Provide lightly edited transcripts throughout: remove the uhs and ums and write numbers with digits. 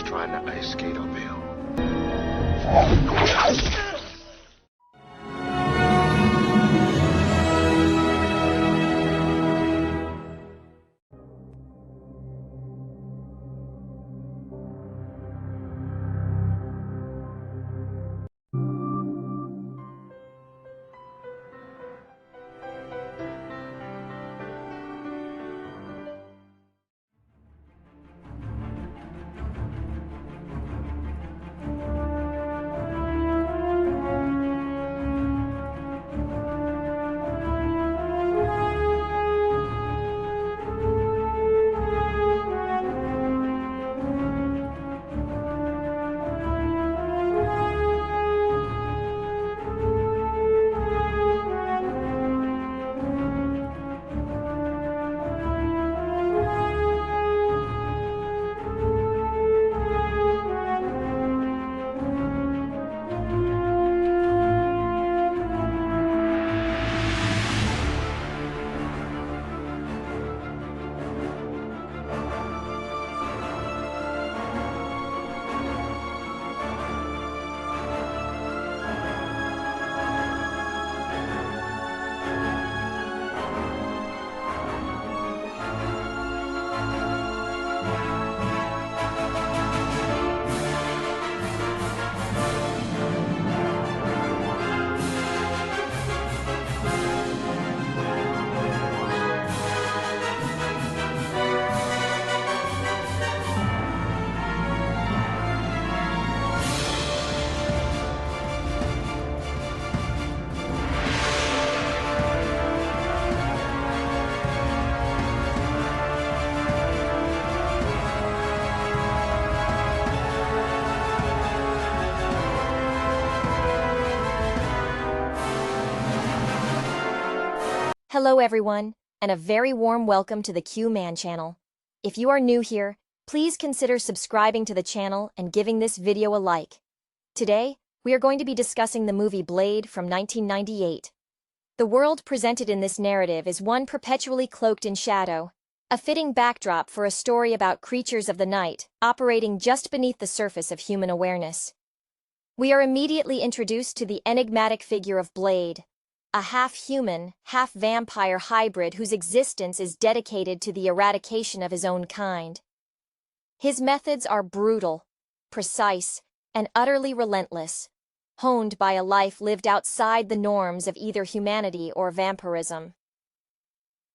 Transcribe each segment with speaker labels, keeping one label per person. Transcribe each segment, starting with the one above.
Speaker 1: trying to ice skate uphill.
Speaker 2: Hello everyone, and a very warm welcome to the Q-Man channel. If you are new here, please consider subscribing to the channel and giving this video a like. Today, we are going to be discussing the movie Blade from 1998. The world presented in this narrative is one perpetually cloaked in shadow, a fitting backdrop for a story about creatures of the night operating just beneath the surface of human awareness. We are immediately introduced to the enigmatic figure of Blade, a half-human, half-vampire hybrid whose existence is dedicated to the eradication of his own kind. His methods are brutal, precise, and utterly relentless, honed by a life lived outside the norms of either humanity or vampirism.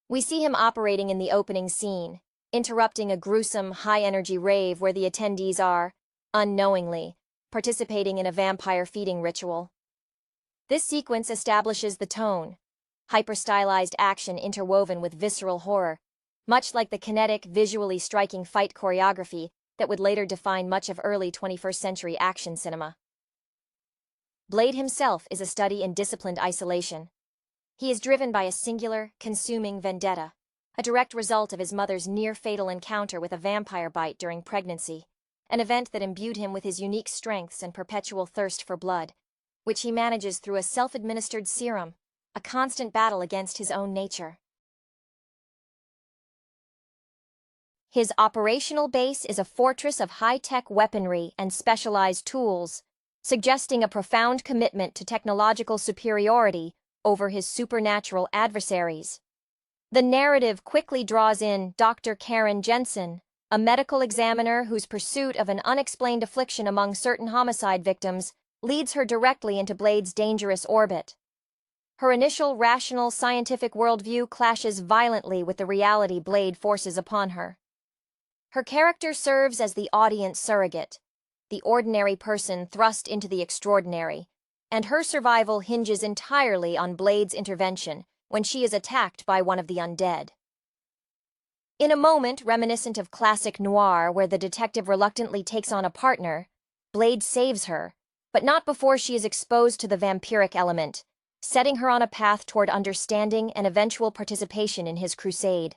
Speaker 2: We see him operating in the opening scene, interrupting a gruesome, high-energy rave where the attendees are, unknowingly, participating in a vampire feeding ritual. This sequence establishes the tone, hyper-stylized action interwoven with visceral horror, much like the kinetic, visually striking fight choreography that would later define much of early 21st century action cinema. Blade himself is a study in disciplined isolation. He is driven by a singular, consuming vendetta, a direct result of his mother's near-fatal encounter with a vampire bite during pregnancy, an event that imbued him with his unique strengths and perpetual thirst for blood, which he manages through a self-administered serum, a constant battle against his own nature. His operational base is a fortress of high-tech weaponry and specialized tools, suggesting a profound commitment to technological superiority over his supernatural adversaries. The narrative quickly draws in Dr. Karen Jensen, a medical examiner whose pursuit of an unexplained affliction among certain homicide victims leads her directly into Blade's dangerous orbit. Her initial rational scientific worldview clashes violently with the reality Blade forces upon her. Her character serves as the audience surrogate, the ordinary person thrust into the extraordinary, and her survival hinges entirely on Blade's intervention when she is attacked by one of the undead. In a moment reminiscent of classic noir where the detective reluctantly takes on a partner, Blade saves her, but not before she is exposed to the vampiric element, setting her on a path toward understanding and eventual participation in his crusade.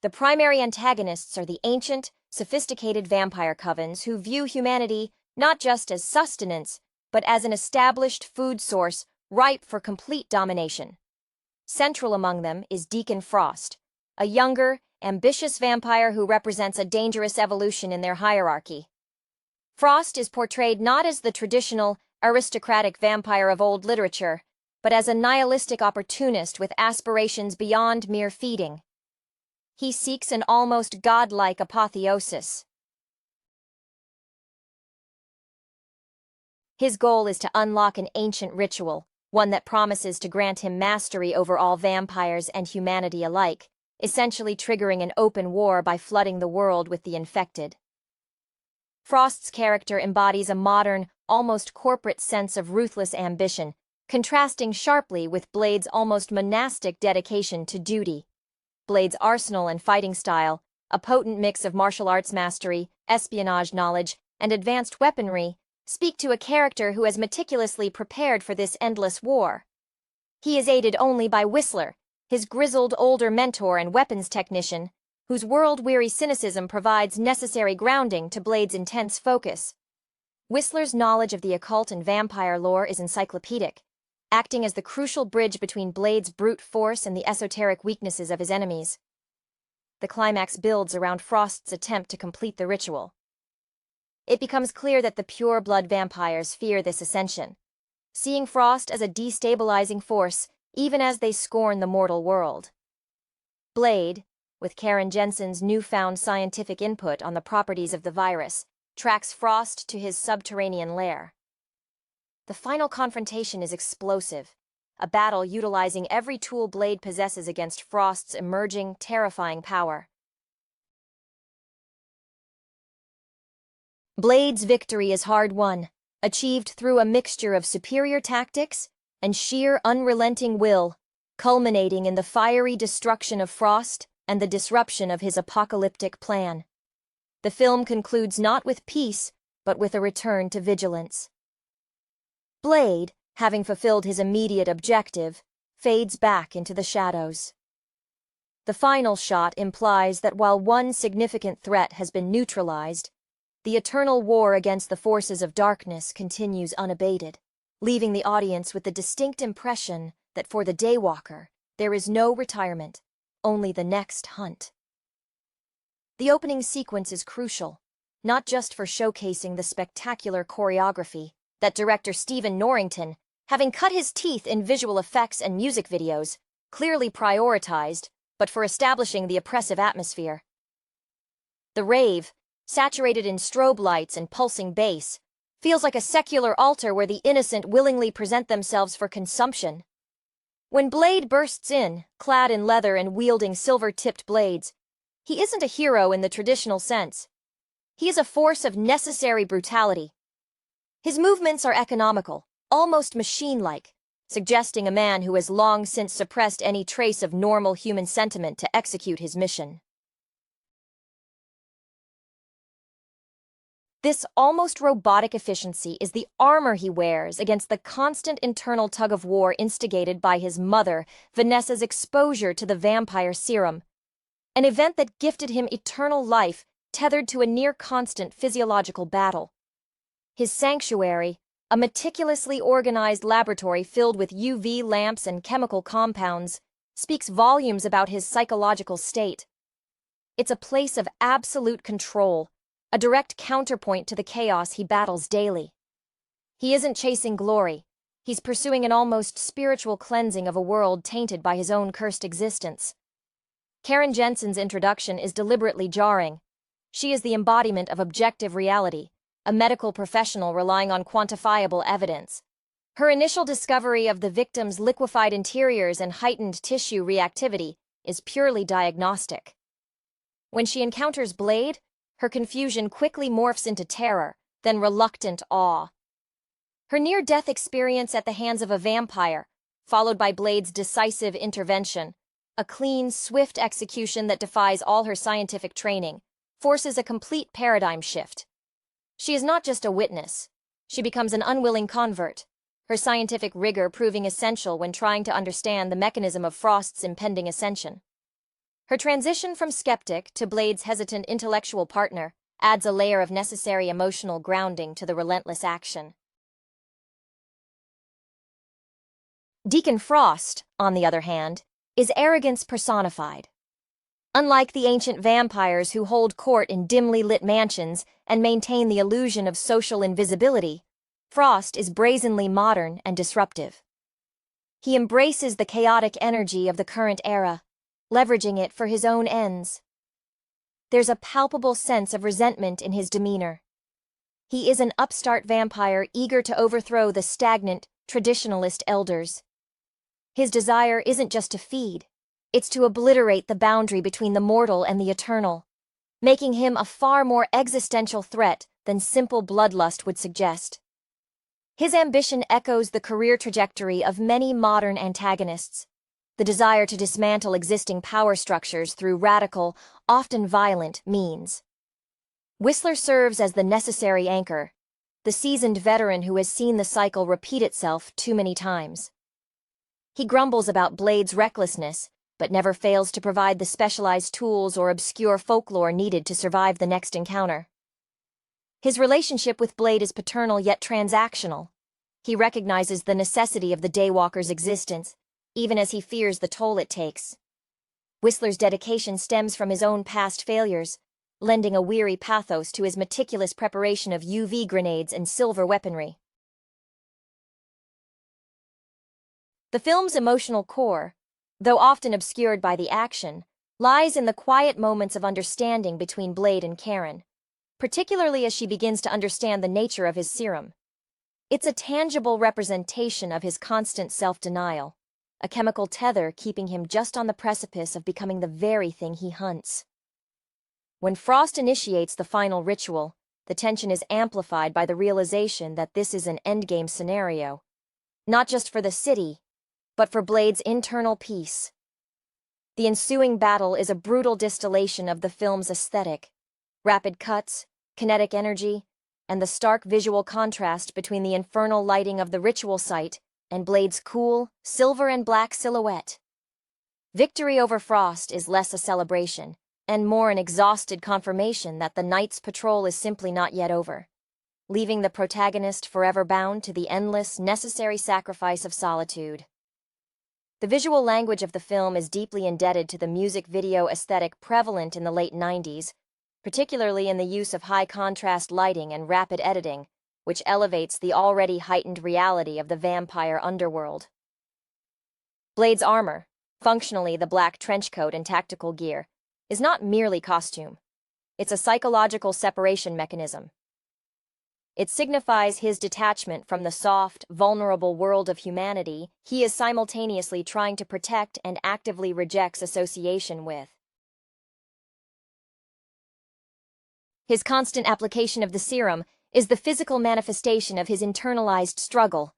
Speaker 2: The primary antagonists are the ancient, sophisticated vampire covens who view humanity not just as sustenance, but as an established food source ripe for complete domination. Central among them is Deacon Frost, a younger, ambitious vampire who represents a dangerous evolution in their hierarchy. Frost is portrayed not as the traditional, aristocratic vampire of old literature, but as a nihilistic opportunist with aspirations beyond mere feeding. He seeks an almost godlike apotheosis. His goal is to unlock an ancient ritual, one that promises to grant him mastery over all vampires and humanity alike, essentially triggering an open war by flooding the world with the infected. Frost's character embodies a modern, almost corporate sense of ruthless ambition, contrasting sharply with Blade's almost monastic dedication to duty. Blade's arsenal and fighting style, a potent mix of martial arts mastery, espionage knowledge, and advanced weaponry, speak to a character who has meticulously prepared for this endless war. He is aided only by Whistler, his grizzled older mentor and weapons technician, whose world-weary cynicism provides necessary grounding to Blade's intense focus. Whistler's knowledge of the occult and vampire lore is encyclopedic, acting as the crucial bridge between Blade's brute force and the esoteric weaknesses of his enemies. The climax builds around Frost's attempt to complete the ritual. It becomes clear that the pure-blood vampires fear this ascension, seeing Frost as a destabilizing force even as they scorn the mortal world. Blade, with Karen Jensen's newfound scientific input on the properties of the virus, tracks Frost to his subterranean lair. The final confrontation is explosive, a battle utilizing every tool Blade possesses against Frost's emerging, terrifying power. Blade's victory is hard-won, achieved through a mixture of superior tactics and sheer unrelenting will, culminating in the fiery destruction of Frost and the disruption of his apocalyptic plan. The film concludes not with peace, but with a return to vigilance. Blade, having fulfilled his immediate objective, fades back into the shadows. The final shot implies that while one significant threat has been neutralized, the eternal war against the forces of darkness continues unabated, leaving the audience with the distinct impression that for the Daywalker, there is no retirement, only the next hunt. The opening sequence is crucial, not just for showcasing the spectacular choreography that director Stephen Norrington, having cut his teeth in visual effects and music videos, clearly prioritized, but for establishing the oppressive atmosphere. The rave, saturated in strobe lights and pulsing bass, feels like a secular altar where the innocent willingly present themselves for consumption. When Blade bursts in, clad in leather and wielding silver-tipped blades, he isn't a hero in the traditional sense. He is a force of necessary brutality. His movements are economical, almost machine-like, suggesting a man who has long since suppressed any trace of normal human sentiment to execute his mission. This almost robotic efficiency is the armor he wears against the constant internal tug-of-war instigated by his mother, Vanessa's exposure to the vampire serum, an event that gifted him eternal life tethered to a near-constant physiological battle. His sanctuary, a meticulously organized laboratory filled with UV lamps and chemical compounds, speaks volumes about his psychological state. It's a place of absolute control, a direct counterpoint to the chaos he battles daily. He isn't chasing glory. He's pursuing an almost spiritual cleansing of a world tainted by his own cursed existence. Karen Jensen's introduction is deliberately jarring. She is the embodiment of objective reality, a medical professional relying on quantifiable evidence. Her initial discovery of the victim's liquefied interiors and heightened tissue reactivity is purely diagnostic. When she encounters Blade, her confusion quickly morphs into terror, then reluctant awe. Her near-death experience at the hands of a vampire, followed by Blade's decisive intervention, a clean, swift execution that defies all her scientific training, forces a complete paradigm shift. She is not just a witness. She becomes an unwilling convert, her scientific rigor proving essential when trying to understand the mechanism of Frost's impending ascension. Her transition from skeptic to Blade's hesitant intellectual partner adds a layer of necessary emotional grounding to the relentless action. Deacon Frost, on the other hand, is arrogance personified. Unlike the ancient vampires who hold court in dimly lit mansions and maintain the illusion of social invisibility, Frost is brazenly modern and disruptive. He embraces the chaotic energy of the current era, leveraging it for his own ends. There's a palpable sense of resentment in his demeanor. He is an upstart vampire eager to overthrow the stagnant, traditionalist elders. His desire isn't just to feed, it's to obliterate the boundary between the mortal and the eternal, making him a far more existential threat than simple bloodlust would suggest. His ambition echoes the career trajectory of many modern antagonists, the desire to dismantle existing power structures through radical, often violent, means. Whistler serves as the necessary anchor, the seasoned veteran who has seen the cycle repeat itself too many times. He grumbles about Blade's recklessness, but never fails to provide the specialized tools or obscure folklore needed to survive the next encounter. His relationship with Blade is paternal yet transactional. He recognizes the necessity of the Daywalker's existence, even as he fears the toll it takes. Whistler's dedication stems from his own past failures, lending a weary pathos to his meticulous preparation of UV grenades and silver weaponry. The film's emotional core, though often obscured by the action, lies in the quiet moments of understanding between Blade and Karen, particularly as she begins to understand the nature of his serum. It's a tangible representation of his constant self-denial, a chemical tether keeping him just on the precipice of becoming the very thing he hunts. When Frost initiates the final ritual, the tension is amplified by the realization that this is an endgame scenario, not just for the city, but for Blade's internal peace. The ensuing battle is a brutal distillation of the film's aesthetic: rapid cuts, kinetic energy, and the stark visual contrast between the infernal lighting of the ritual site and Blade's cool, silver and black silhouette. Victory over Frost is less a celebration, and more an exhausted confirmation that the night's patrol is simply not yet over, leaving the protagonist forever bound to the endless, necessary sacrifice of solitude. The visual language of the film is deeply indebted to the music video aesthetic prevalent in the late 90s, particularly in the use of high-contrast lighting and rapid editing, which elevates the already heightened reality of the vampire underworld. Blade's armor, functionally the black trenchcoat and tactical gear, is not merely costume. It's a psychological separation mechanism. It signifies his detachment from the soft, vulnerable world of humanity he is simultaneously trying to protect and actively rejects association with. His constant application of the serum is the physical manifestation of his internalized struggle,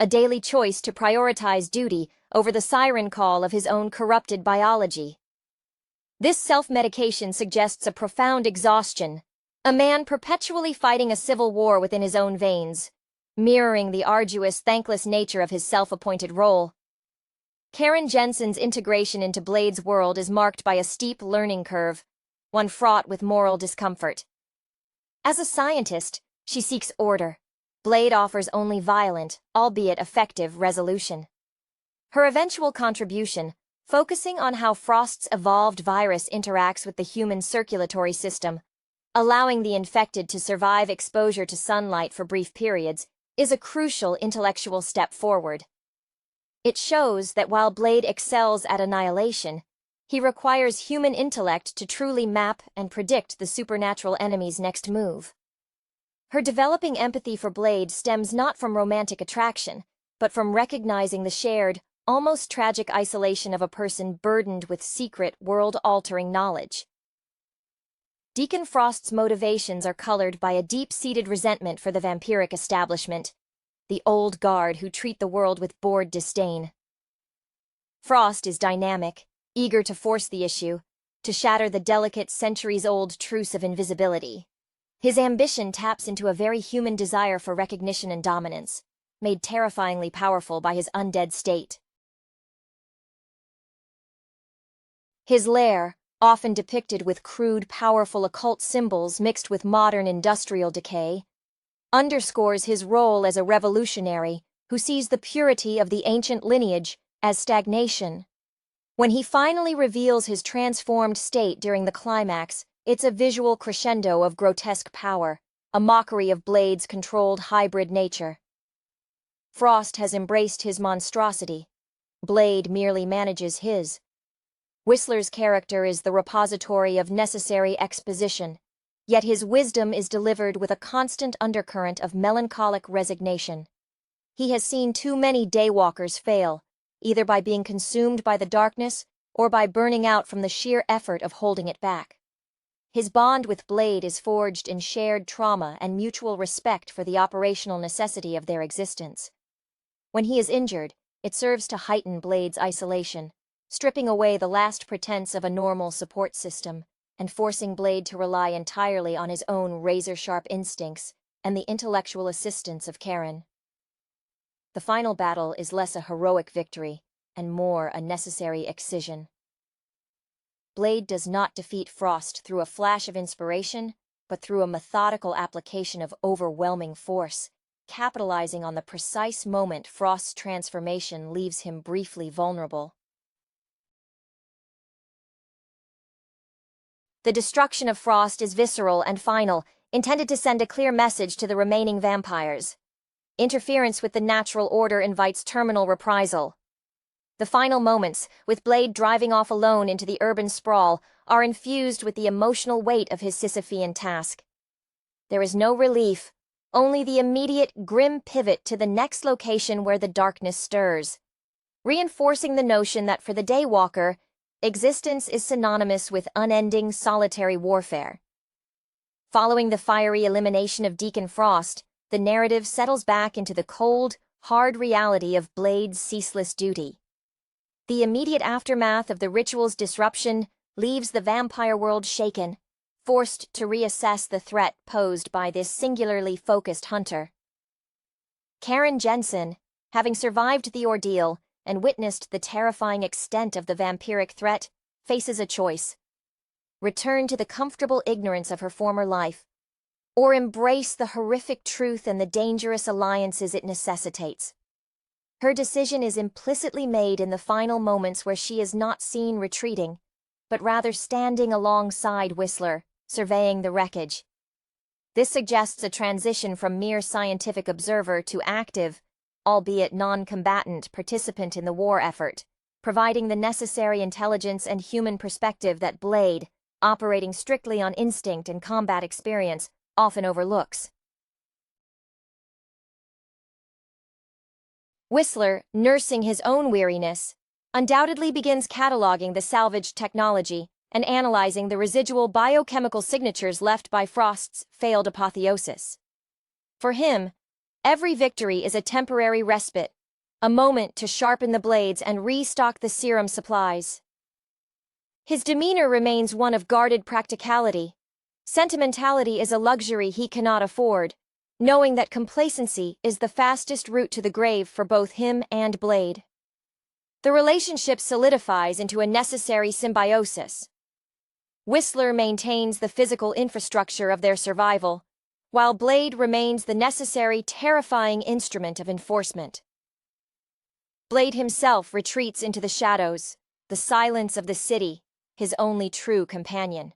Speaker 2: a daily choice to prioritize duty over the siren call of his own corrupted biology. This self-medication suggests a profound exhaustion, a man perpetually fighting a civil war within his own veins, mirroring the arduous, thankless nature of his self-appointed role. Karen Jensen's integration into Blade's world is marked by a steep learning curve, one fraught with moral discomfort. As a scientist, she seeks order. Blade offers only violent, albeit effective, resolution. Her eventual contribution, focusing on how Frost's evolved virus interacts with the human circulatory system, allowing the infected to survive exposure to sunlight for brief periods, is a crucial intellectual step forward. It shows that while Blade excels at annihilation, he requires human intellect to truly map and predict the supernatural enemy's next move. Her developing empathy for Blade stems not from romantic attraction, but from recognizing the shared, almost tragic isolation of a person burdened with secret, world-altering knowledge. Deacon Frost's motivations are colored by a deep-seated resentment for the vampiric establishment, the old guard who treat the world with bored disdain. Frost is dynamic, eager to force the issue, to shatter the delicate centuries-old truce of invisibility. His ambition taps into a very human desire for recognition and dominance, made terrifyingly powerful by his undead state. His lair, often depicted with crude, powerful occult symbols mixed with modern industrial decay, underscores his role as a revolutionary who sees the purity of the ancient lineage as stagnation. When he finally reveals his transformed state during the climax, it's a visual crescendo of grotesque power, a mockery of Blade's controlled hybrid nature. Frost has embraced his monstrosity. Blade merely manages his. Whistler's character is the repository of necessary exposition, yet his wisdom is delivered with a constant undercurrent of melancholic resignation. He has seen too many daywalkers fail, either by being consumed by the darkness or by burning out from the sheer effort of holding it back. His bond with Blade is forged in shared trauma and mutual respect for the operational necessity of their existence. When he is injured, it serves to heighten Blade's isolation, stripping away the last pretense of a normal support system and forcing Blade to rely entirely on his own razor-sharp instincts and the intellectual assistance of Karen. The final battle is less a heroic victory and more a necessary excision. Blade does not defeat Frost through a flash of inspiration, but through a methodical application of overwhelming force, capitalizing on the precise moment Frost's transformation leaves him briefly vulnerable. The destruction of Frost is visceral and final, intended to send a clear message to the remaining vampires. Interference with the natural order invites terminal reprisal. The final moments, with Blade driving off alone into the urban sprawl, are infused with the emotional weight of his Sisyphean task. There is no relief, only the immediate, grim pivot to the next location where the darkness stirs, reinforcing the notion that for the Daywalker, existence is synonymous with unending, solitary warfare. Following the fiery elimination of Deacon Frost, the narrative settles back into the cold, hard reality of Blade's ceaseless duty. The immediate aftermath of the ritual's disruption leaves the vampire world shaken, forced to reassess the threat posed by this singularly focused hunter. Karen Jensen, having survived the ordeal and witnessed the terrifying extent of the vampiric threat, faces a choice: return to the comfortable ignorance of her former life, or embrace the horrific truth and the dangerous alliances it necessitates. Her decision is implicitly made in the final moments where she is not seen retreating, but rather standing alongside Whistler, surveying the wreckage. This suggests a transition from mere scientific observer to active, albeit non-combatant, participant in the war effort, providing the necessary intelligence and human perspective that Blade, operating strictly on instinct and combat experience, often overlooks. Whistler, nursing his own weariness, undoubtedly begins cataloging the salvaged technology and analyzing the residual biochemical signatures left by Frost's failed apotheosis. For him, every victory is a temporary respite, a moment to sharpen the blades and restock the serum supplies. His demeanor remains one of guarded practicality. Sentimentality is a luxury he cannot afford, knowing that complacency is the fastest route to the grave for both him and Blade. The relationship solidifies into a necessary symbiosis. Whistler maintains the physical infrastructure of their survival, while Blade remains the necessary, terrifying instrument of enforcement. Blade himself retreats into the shadows, the silence of the city, his only true companion.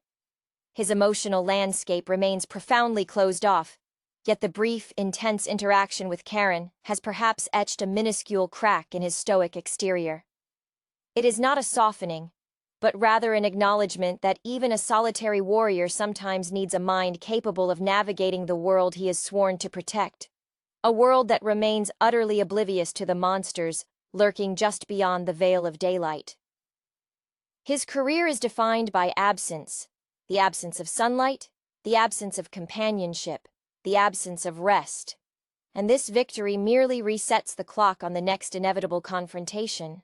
Speaker 2: His emotional landscape remains profoundly closed off, yet the brief, intense interaction with Karen has perhaps etched a minuscule crack in his stoic exterior. It is not a softening, but rather an acknowledgement that even a solitary warrior sometimes needs a mind capable of navigating the world he has sworn to protect, a world that remains utterly oblivious to the monsters lurking just beyond the veil of daylight. His career is defined by absence, the absence of sunlight, the absence of companionship, the absence of rest, and this victory merely resets the clock on the next inevitable confrontation.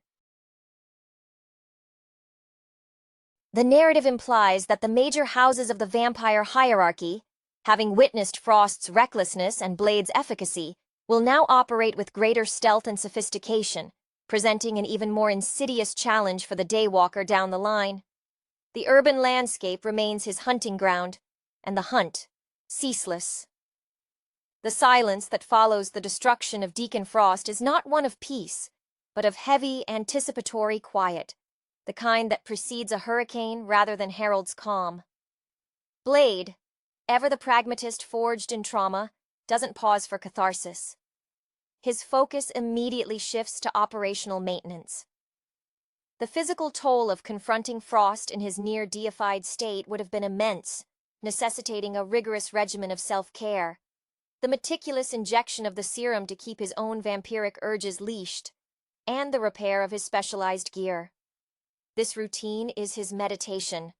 Speaker 2: The narrative implies that the major houses of the vampire hierarchy, having witnessed Frost's recklessness and Blade's efficacy, will now operate with greater stealth and sophistication, presenting an even more insidious challenge for the Daywalker down the line. The urban landscape remains his hunting ground, and the hunt, ceaseless. The silence that follows the destruction of Deacon Frost is not one of peace, but of heavy, anticipatory quiet, the kind that precedes a hurricane rather than heralds calm. Blade, ever the pragmatist forged in trauma, doesn't pause for catharsis. His focus immediately shifts to operational maintenance. The physical toll of confronting Frost in his near-deified state would have been immense, necessitating a rigorous regimen of self-care. The meticulous injection of the serum to keep his own vampiric urges leashed, and the repair of his specialized gear. This routine is his meditation,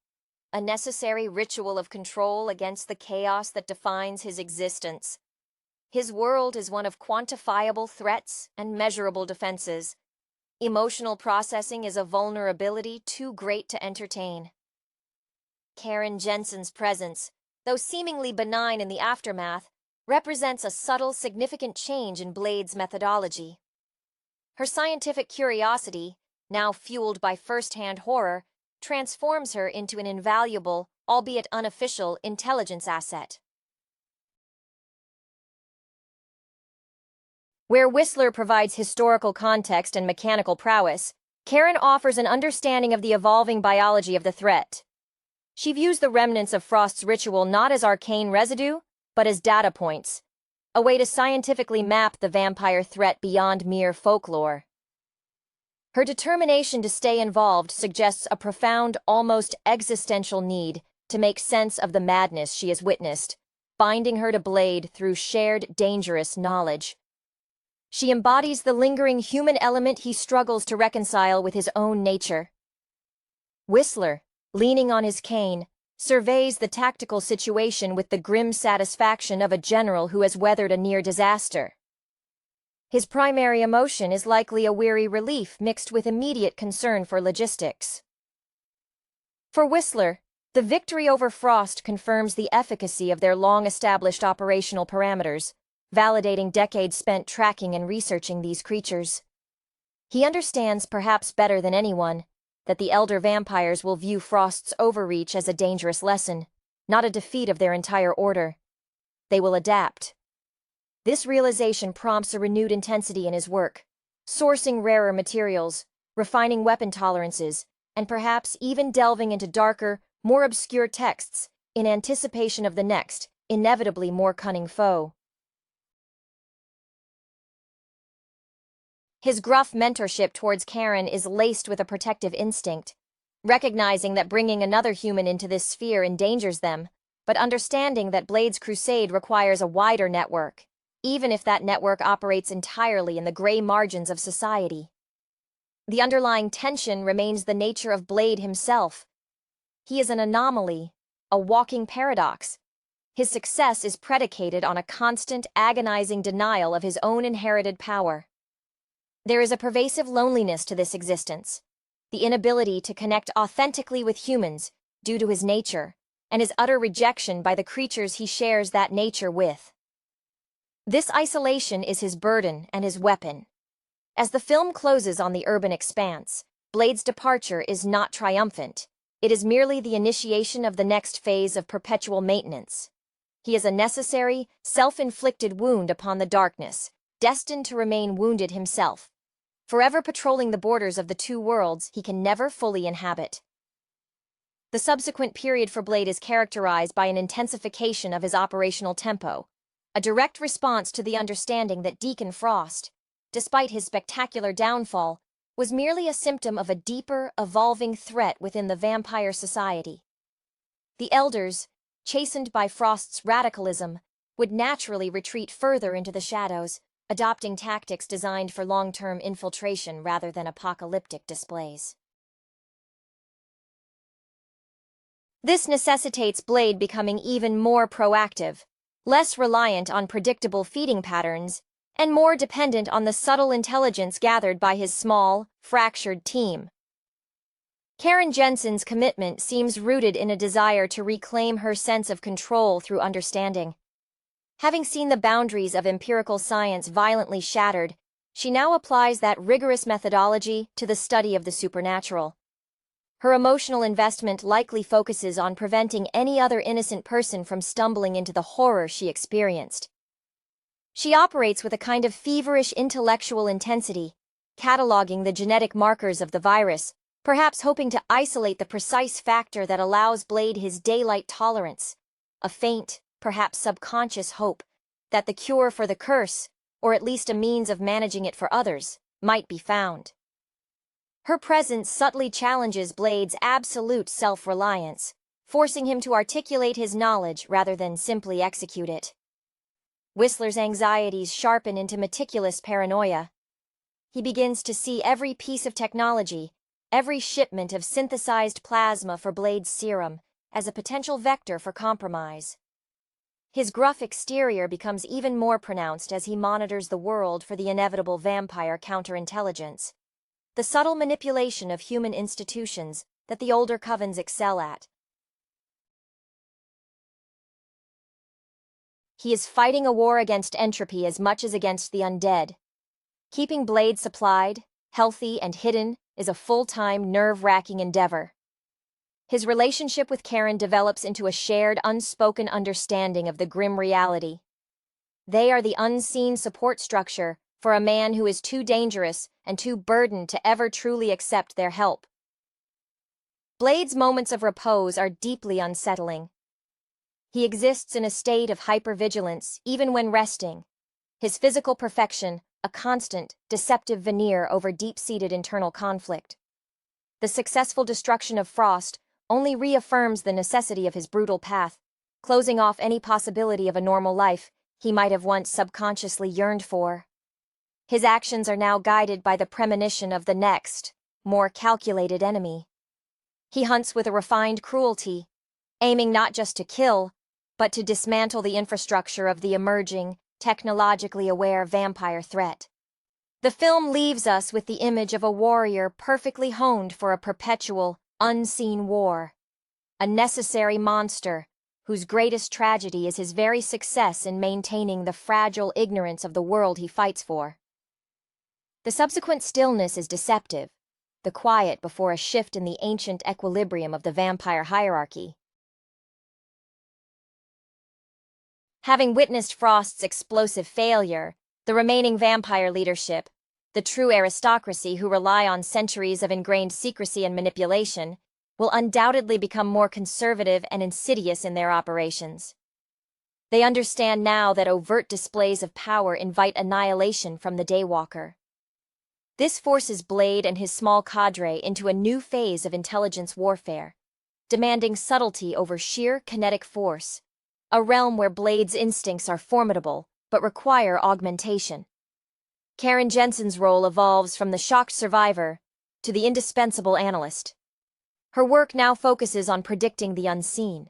Speaker 2: a necessary ritual of control against the chaos that defines his existence. His world is one of quantifiable threats and measurable defenses. Emotional processing is a vulnerability too great to entertain. Karen Jensen's presence, though seemingly benign in the aftermath, represents a subtle, significant change in Blade's methodology. Her scientific curiosity, now fueled by first-hand horror, transforms her into an invaluable, albeit unofficial, intelligence asset. Where Whistler provides historical context and mechanical prowess, Karen offers an understanding of the evolving biology of the threat. She views the remnants of Frost's ritual not as arcane residue, but as data points, a way to scientifically map the vampire threat beyond mere folklore. Her determination to stay involved suggests a profound, almost existential need to make sense of the madness she has witnessed, binding her to Blade through shared, dangerous knowledge. She embodies the lingering human element he struggles to reconcile with his own nature. Whistler, leaning on his cane, surveys the tactical situation with the grim satisfaction of a general who has weathered a near disaster. His primary emotion is likely a weary relief mixed with immediate concern for logistics. For Whistler, the victory over Frost confirms the efficacy of their long-established operational parameters, validating decades spent tracking and researching these creatures. He understands, perhaps better than anyone, that the elder vampires will view Frost's overreach as a dangerous lesson, not a defeat of their entire order. They will adapt. This realization prompts a renewed intensity in his work, sourcing rarer materials, refining weapon tolerances, and perhaps even delving into darker, more obscure texts in anticipation of the next, inevitably more cunning foe. His gruff mentorship towards Karen is laced with a protective instinct, recognizing that bringing another human into this sphere endangers them, but understanding that Blade's crusade requires a wider network, even if that network operates entirely in the gray margins of society. The underlying tension remains the nature of Blade himself. He is an anomaly, a walking paradox. His success is predicated on a constant, agonizing denial of his own inherited power. There is a pervasive loneliness to this existence, the inability to connect authentically with humans due to his nature, and his utter rejection by the creatures he shares that nature with. This isolation is his burden and his weapon. As the film closes on the urban expanse, Blade's departure is not triumphant. It is merely the initiation of the next phase of perpetual maintenance. He is a necessary, self-inflicted wound upon the darkness, destined to remain wounded himself, forever patrolling the borders of the two worlds he can never fully inhabit. The subsequent period for Blade is characterized by an intensification of his operational tempo, a direct response to the understanding that Deacon Frost, despite his spectacular downfall, was merely a symptom of a deeper, evolving threat within the vampire society. The Elders, chastened by Frost's radicalism, would naturally retreat further into the shadows, adopting tactics designed for long-term infiltration rather than apocalyptic displays. This necessitates Blade becoming even more proactive, less reliant on predictable feeding patterns, and more dependent on the subtle intelligence gathered by his small, fractured team. Karen Jensen's commitment seems rooted in a desire to reclaim her sense of control through understanding. Having seen the boundaries of empirical science violently shattered, she now applies that rigorous methodology to the study of the supernatural. Her emotional investment likely focuses on preventing any other innocent person from stumbling into the horror she experienced. She operates with a kind of feverish intellectual intensity, cataloging the genetic markers of the virus, perhaps hoping to isolate the precise factor that allows Blade his daylight tolerance, a faint, perhaps subconscious hope that the cure for the curse, or at least a means of managing it for others, might be found. Her presence subtly challenges Blade's absolute self-reliance, forcing him to articulate his knowledge rather than simply execute it. Whistler's anxieties sharpen into meticulous paranoia. He begins to see every piece of technology, every shipment of synthesized plasma for Blade's serum, as a potential vector for compromise. His gruff exterior becomes even more pronounced as he monitors the world for the inevitable vampire counterintelligence, the subtle manipulation of human institutions that the older covens excel at. He is fighting a war against entropy as much as against the undead. Keeping Blade supplied, healthy, and hidden is a full-time, nerve-wracking endeavor. His relationship with Karen develops into a shared, unspoken understanding of the grim reality. They are the unseen support structure for a man who is too dangerous and too burdened to ever truly accept their help. Blade's moments of repose are deeply unsettling. He exists in a state of hypervigilance even when resting, his physical perfection a constant, deceptive veneer over deep-seated internal conflict. The successful destruction of Frost only reaffirms the necessity of his brutal path, closing off any possibility of a normal life he might have once subconsciously yearned for. His actions are now guided by the premonition of the next, more calculated enemy. He hunts with a refined cruelty, aiming not just to kill, but to dismantle the infrastructure of the emerging, technologically aware vampire threat. The film leaves us with the image of a warrior perfectly honed for a perpetual, unseen war. A necessary monster, whose greatest tragedy is his very success in maintaining the fragile ignorance of the world he fights for. The subsequent stillness is deceptive, the quiet before a shift in the ancient equilibrium of the vampire hierarchy. Having witnessed Frost's explosive failure, the remaining vampire leadership, the true aristocracy who rely on centuries of ingrained secrecy and manipulation, will undoubtedly become more conservative and insidious in their operations. They understand now that overt displays of power invite annihilation from the Daywalker. This forces Blade and his small cadre into a new phase of intelligence warfare, demanding subtlety over sheer kinetic force, a realm where Blade's instincts are formidable but require augmentation. Karen Jensen's role evolves from the shocked survivor to the indispensable analyst. Her work now focuses on predicting the unseen.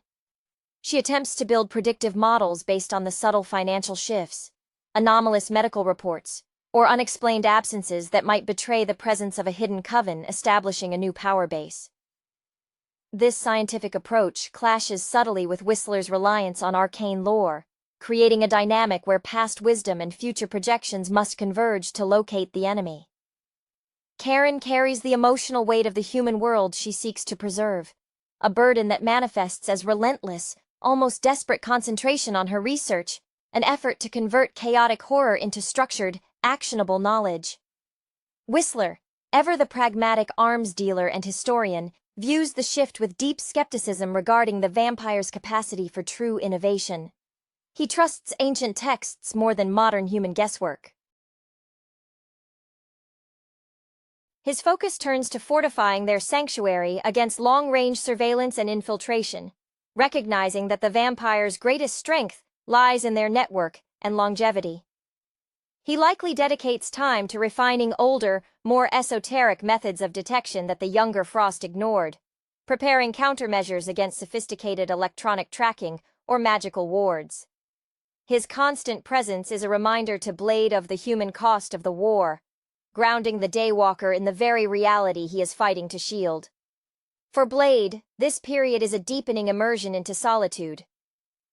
Speaker 2: She attempts to build predictive models based on the subtle financial shifts, anomalous medical reports, or unexplained absences that might betray the presence of a hidden coven establishing a new power base. This scientific approach clashes subtly with Whistler's reliance on arcane lore, creating a dynamic where past wisdom and future projections must converge to locate the enemy. Karen carries the emotional weight of the human world she seeks to preserve, a burden that manifests as relentless, almost desperate concentration on her research, an effort to convert chaotic horror into structured, actionable knowledge. Whistler, ever the pragmatic arms dealer and historian, views the shift with deep skepticism regarding the vampire's capacity for true innovation. He trusts ancient texts more than modern human guesswork. His focus turns to fortifying their sanctuary against long-range surveillance and infiltration, recognizing that the vampire's greatest strength lies in their network and longevity. He likely dedicates time to refining older, more esoteric methods of detection that the younger Frost ignored, preparing countermeasures against sophisticated electronic tracking or magical wards. His constant presence is a reminder to Blade of the human cost of the war, grounding the Daywalker in the very reality he is fighting to shield. For Blade, this period is a deepening immersion into solitude.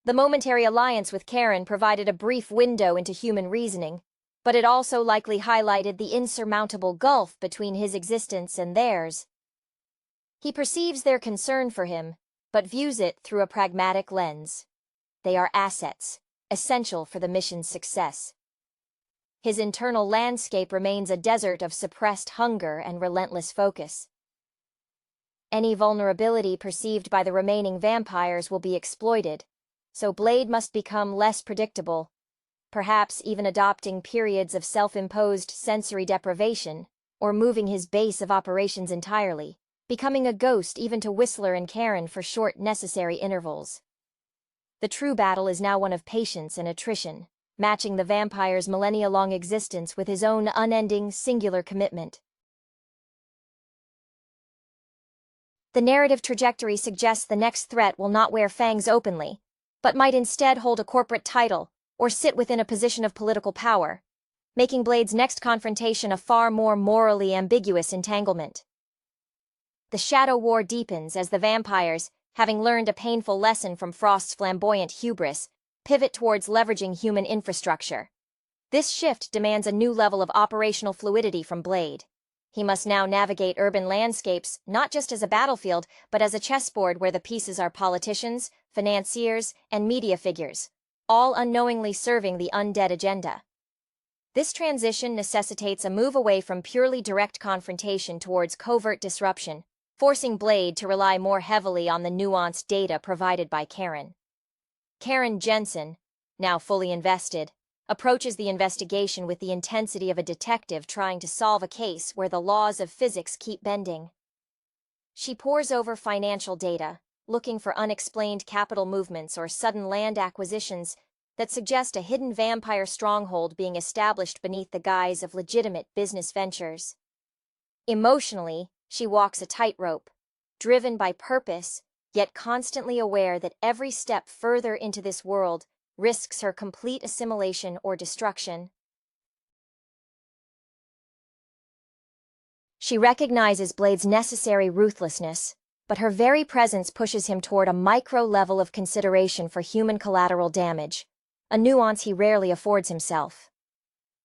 Speaker 2: The momentary alliance with Karen provided a brief window into human reasoning, but it also likely highlighted the insurmountable gulf between his existence and theirs. He perceives their concern for him, but views it through a pragmatic lens. They are assets, essential for the mission's success. His internal landscape remains a desert of suppressed hunger and relentless focus. Any vulnerability perceived by the remaining vampires will be exploited, so Blade must become less predictable, perhaps even adopting periods of self-imposed sensory deprivation, or moving his base of operations entirely, becoming a ghost even to Whistler and Karen for short necessary intervals. The true battle is now one of patience and attrition, matching the vampire's millennia-long existence with his own unending, singular commitment. The narrative trajectory suggests the next threat will not wear fangs openly, but might instead hold a corporate title or sit within a position of political power, making Blade's next confrontation a far more morally ambiguous entanglement. The Shadow War deepens as the vampires, having learned a painful lesson from Frost's flamboyant hubris, pivot towards leveraging human infrastructure. This shift demands a new level of operational fluidity from Blade. He must now navigate urban landscapes not just as a battlefield, but as a chessboard where the pieces are politicians, financiers, and media figures, all unknowingly serving the undead agenda. This transition necessitates a move away from purely direct confrontation towards covert disruption, forcing Blade to rely more heavily on the nuanced data provided by Karen. Karen Jensen, now fully invested, approaches the investigation with the intensity of a detective trying to solve a case where the laws of physics keep bending. She pores over financial data, looking for unexplained capital movements or sudden land acquisitions that suggest a hidden vampire stronghold being established beneath the guise of legitimate business ventures. Emotionally, she walks a tightrope, driven by purpose, yet constantly aware that every step further into this world risks her complete assimilation or destruction. She recognizes Blade's necessary ruthlessness, but her very presence pushes him toward a micro level of consideration for human collateral damage, a nuance he rarely affords himself.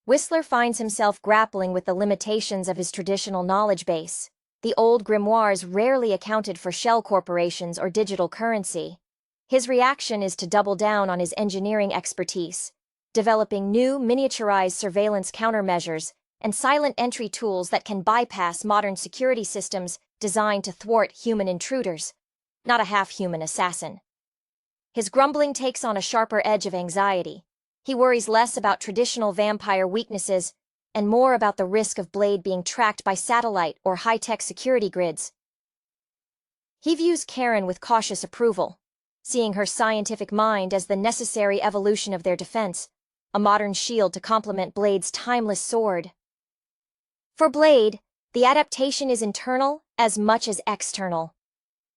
Speaker 2: Whistler finds himself grappling with the limitations of his traditional knowledge base. The old grimoires rarely accounted for shell corporations or digital currency. His reaction is to double down on his engineering expertise, developing new miniaturized surveillance countermeasures and silent entry tools that can bypass modern security systems designed to thwart human intruders, not a half-human assassin. His grumbling takes on a sharper edge of anxiety. He worries less about traditional vampire weaknesses and more about the risk of Blade being tracked by satellite or high-tech security grids. He views Karen with cautious approval, seeing her scientific mind as the necessary evolution of their defense, a modern shield to complement Blade's timeless sword. For Blade, the adaptation is internal as much as external.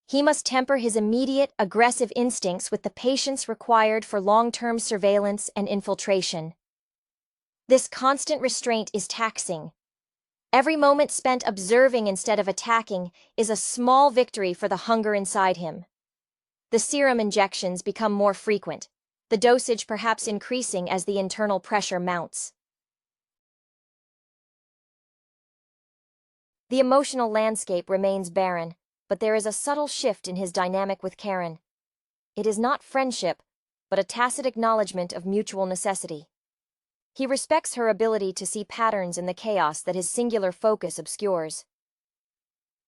Speaker 2: He must temper his immediate, aggressive instincts with the patience required for long-term surveillance and infiltration. This constant restraint is taxing. Every moment spent observing instead of attacking is a small victory for the hunger inside him. The serum injections become more frequent, the dosage perhaps increasing as the internal pressure mounts. The emotional landscape remains barren, but there is a subtle shift in his dynamic with Karen. It is not friendship, but a tacit acknowledgement of mutual necessity. He respects her ability to see patterns in the chaos that his singular focus obscures.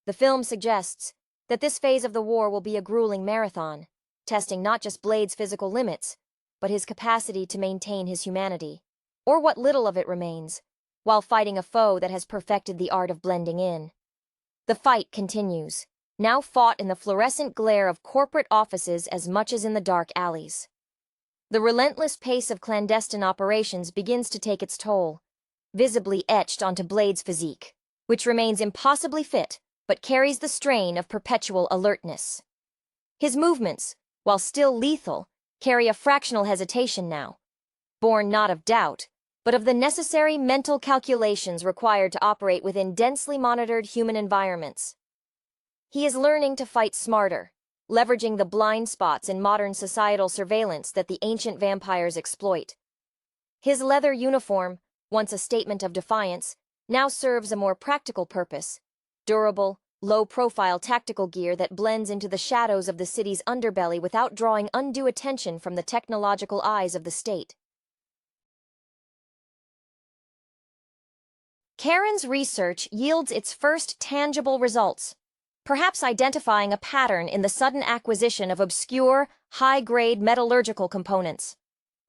Speaker 2: The film suggests that this phase of the war will be a grueling marathon, testing not just Blade's physical limits, but his capacity to maintain his humanity, or what little of it remains, while fighting a foe that has perfected the art of blending in. The fight continues, now fought in the fluorescent glare of corporate offices as much as in the dark alleys. The relentless pace of clandestine operations begins to take its toll, visibly etched onto Blade's physique, which remains impossibly fit but carries the strain of perpetual alertness. His movements, while still lethal, carry a fractional hesitation now, born not of doubt, but of the necessary mental calculations required to operate within densely monitored human environments. He is learning to fight smarter, leveraging the blind spots in modern societal surveillance that the ancient vampires exploit. His leather uniform, once a statement of defiance, now serves a more practical purpose: durable, low-profile tactical gear that blends into the shadows of the city's underbelly without drawing undue attention from the technological eyes of the state. Karen's research yields its first tangible results. perhaps identifying a pattern in the sudden acquisition of obscure, high-grade metallurgical components.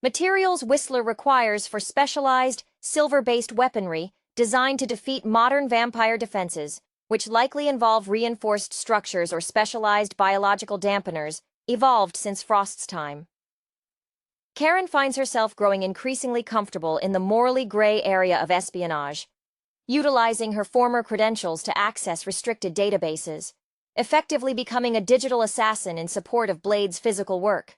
Speaker 2: Materials Whistler requires for specialized, silver-based weaponry designed to defeat modern vampire defenses, which likely involve reinforced structures or specialized biological dampeners, evolved since Frost's time. Karen finds herself growing increasingly comfortable in the morally gray area of espionage, utilizing her former credentials to access restricted databases, effectively becoming a digital assassin in support of Blade's physical work.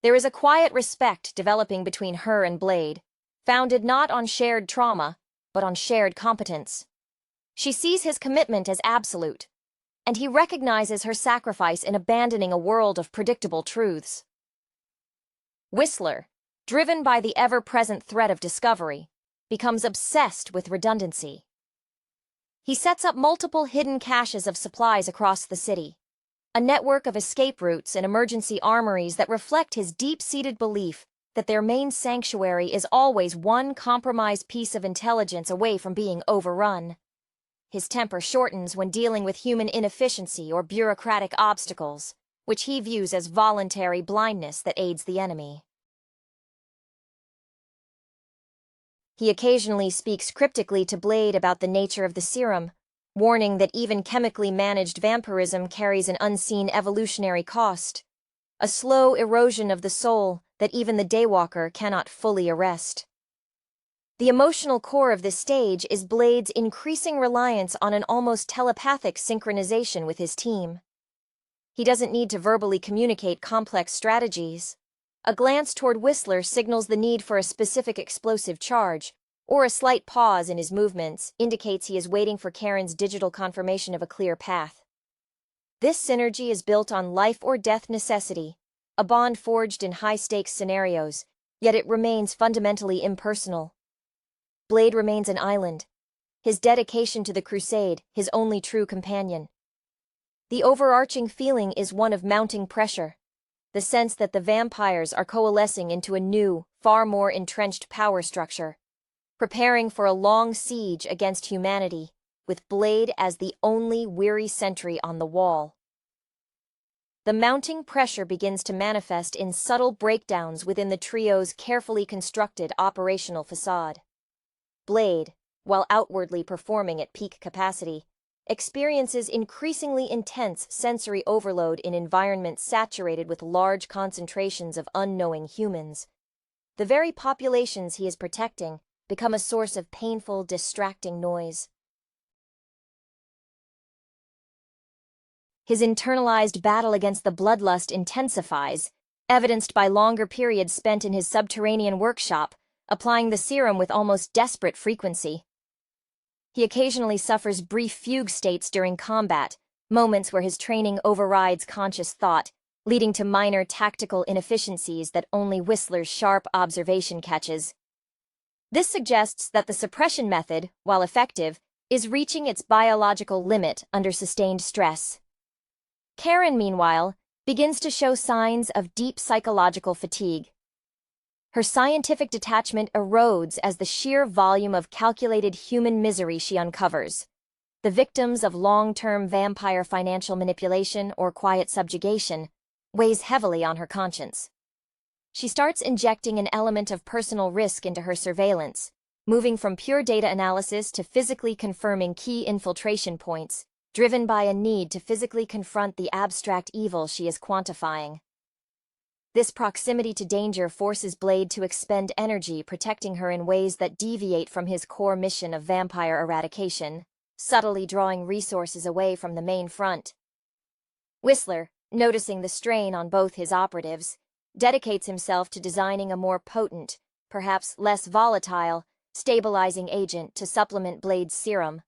Speaker 2: There is a quiet respect developing between her and Blade, founded not on shared trauma, but on shared competence. She sees his commitment as absolute, and he recognizes her sacrifice in abandoning a world of predictable truths. Whistler, driven by the ever-present threat of discovery, becomes obsessed with redundancy. He sets up multiple hidden caches of supplies across the city, a network of escape routes and emergency armories that reflect his deep-seated belief that their main sanctuary is always one compromised piece of intelligence away from being overrun. His temper shortens when dealing with human inefficiency or bureaucratic obstacles, which he views as voluntary blindness that aids the enemy. He occasionally speaks cryptically to Blade about the nature of the serum, warning that even chemically managed vampirism carries an unseen evolutionary cost, a slow erosion of the soul that even the Daywalker cannot fully arrest. The emotional core of this stage is Blade's increasing reliance on an almost telepathic synchronization with his team. He doesn't need to verbally communicate complex strategies. A glance toward Whistler signals the need for a specific explosive charge, or a slight pause in his movements indicates he is waiting for Karen's digital confirmation of a clear path. This synergy is built on life-or-death necessity, a bond forged in high-stakes scenarios, yet it remains fundamentally impersonal. Blade remains an island, his dedication to the crusade his only true companion. The overarching feeling is one of mounting pressure, the sense that the vampires are coalescing into a new, far more entrenched power structure, preparing for a long siege against humanity, with Blade as the only weary sentry on the wall. The mounting pressure begins to manifest in subtle breakdowns within the trio's carefully constructed operational facade. Blade, while outwardly performing at peak capacity, experiences increasingly intense sensory overload in environments saturated with large concentrations of unknowing humans. The very populations he is protecting become a source of painful, distracting noise. His internalized battle against the bloodlust intensifies, evidenced by longer periods spent in his subterranean workshop, applying the serum with almost desperate frequency. He occasionally suffers brief fugue states during combat, moments where his training overrides conscious thought, leading to minor tactical inefficiencies that only Whistler's sharp observation catches. This suggests that the suppression method, while effective, is reaching its biological limit under sustained stress. Karen, meanwhile, begins to show signs of deep psychological fatigue. Her scientific detachment erodes as the sheer volume of calculated human misery she uncovers, the victims of long-term vampire financial manipulation or quiet subjugation, weighs heavily on her conscience. She starts injecting an element of personal risk into her surveillance, moving from pure data analysis to physically confirming key infiltration points, driven by a need to physically confront the abstract evil she is quantifying. This proximity to danger forces Blade to expend energy protecting her in ways that deviate from his core mission of vampire eradication, subtly drawing resources away from the main front. Whistler, noticing the strain on both his operatives, dedicates himself to designing a more potent, perhaps less volatile, stabilizing agent to supplement Blade's serum.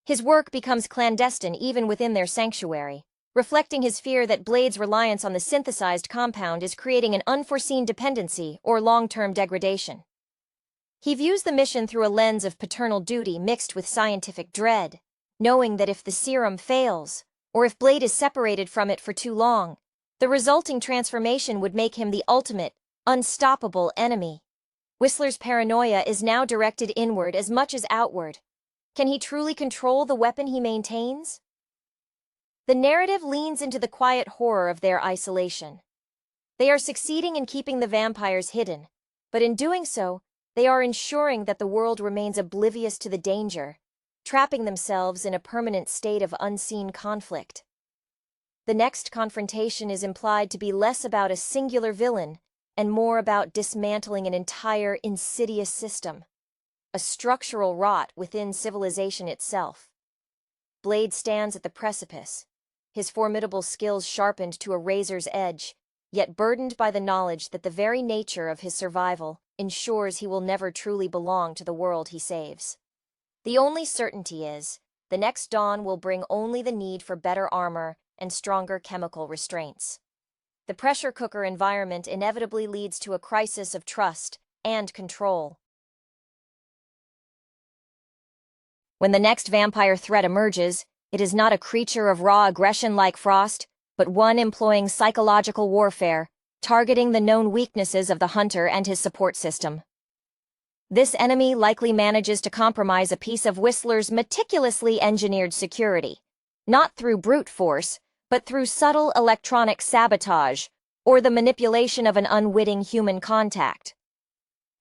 Speaker 2: His work becomes clandestine even within their sanctuary, reflecting his fear that Blade's reliance on the synthesized compound is creating an unforeseen dependency or long-term degradation. He views the mission through a lens of paternal duty mixed with scientific dread, knowing that if the serum fails, or if Blade is separated from it for too long, the resulting transformation would make him the ultimate, unstoppable enemy. Whistler's paranoia is now directed inward as much as outward, Can he truly control the weapon he maintains? The narrative leans into the quiet horror of their isolation. They are succeeding in keeping the vampires hidden, but in doing so, they are ensuring that the world remains oblivious to the danger, trapping themselves in a permanent state of unseen conflict. The next confrontation is implied to be less about a singular villain and more about dismantling an entire insidious system, a structural rot within civilization itself. Blade stands at the precipice, his formidable skills sharpened to a razor's edge, yet burdened by the knowledge that the very nature of his survival ensures he will never truly belong to the world he saves. The only certainty is, the next dawn will bring only the need for better armor and stronger chemical restraints. The pressure cooker environment inevitably leads to a crisis of trust and control. When the next vampire threat emerges, it is not a creature of raw aggression like Frost, but one employing psychological warfare, targeting the known weaknesses of the hunter and his support system. This enemy likely manages to compromise a piece of Whistler's meticulously engineered security, not through brute force, but through subtle electronic sabotage or the manipulation of an unwitting human contact.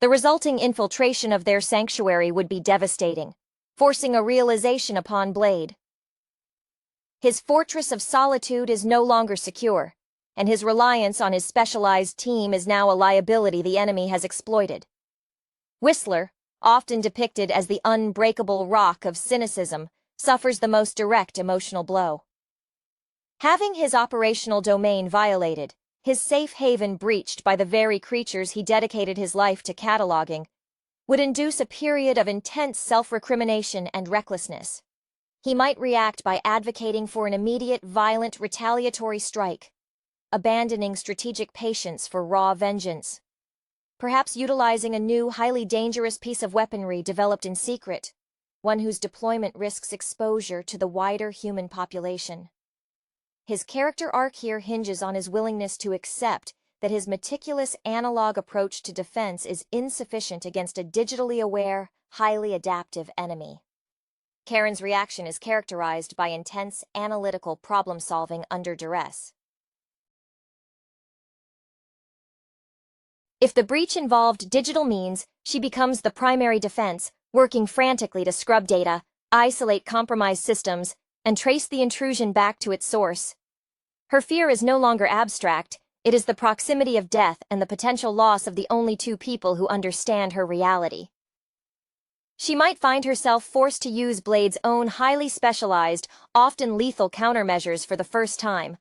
Speaker 2: The resulting infiltration of their sanctuary would be devastating, forcing a realization upon Blade. His fortress of solitude is no longer secure, and his reliance on his specialized team is now a liability the enemy has exploited. Whistler, often depicted as the unbreakable rock of cynicism, suffers the most direct emotional blow. Having his operational domain violated, his safe haven breached by the very creatures he dedicated his life to cataloging, would induce a period of intense self-recrimination and recklessness. He might react by advocating for an immediate, violent, retaliatory strike, abandoning strategic patience for raw vengeance, perhaps utilizing a new, highly dangerous piece of weaponry developed in secret, one whose deployment risks exposure to the wider human population. His character arc here hinges on his willingness to accept that his meticulous analog approach to defense is insufficient against a digitally aware, highly adaptive enemy. Karen's reaction is characterized by intense, analytical problem-solving under duress. If the breach involved digital means, she becomes the primary defense, working frantically to scrub data, isolate compromised systems, and trace the intrusion back to its source. Her fear is no longer abstract, it is the proximity of death and the potential loss of the only two people who understand her reality. She might find herself forced to use Blade's own highly specialized, often lethal countermeasures for the first time,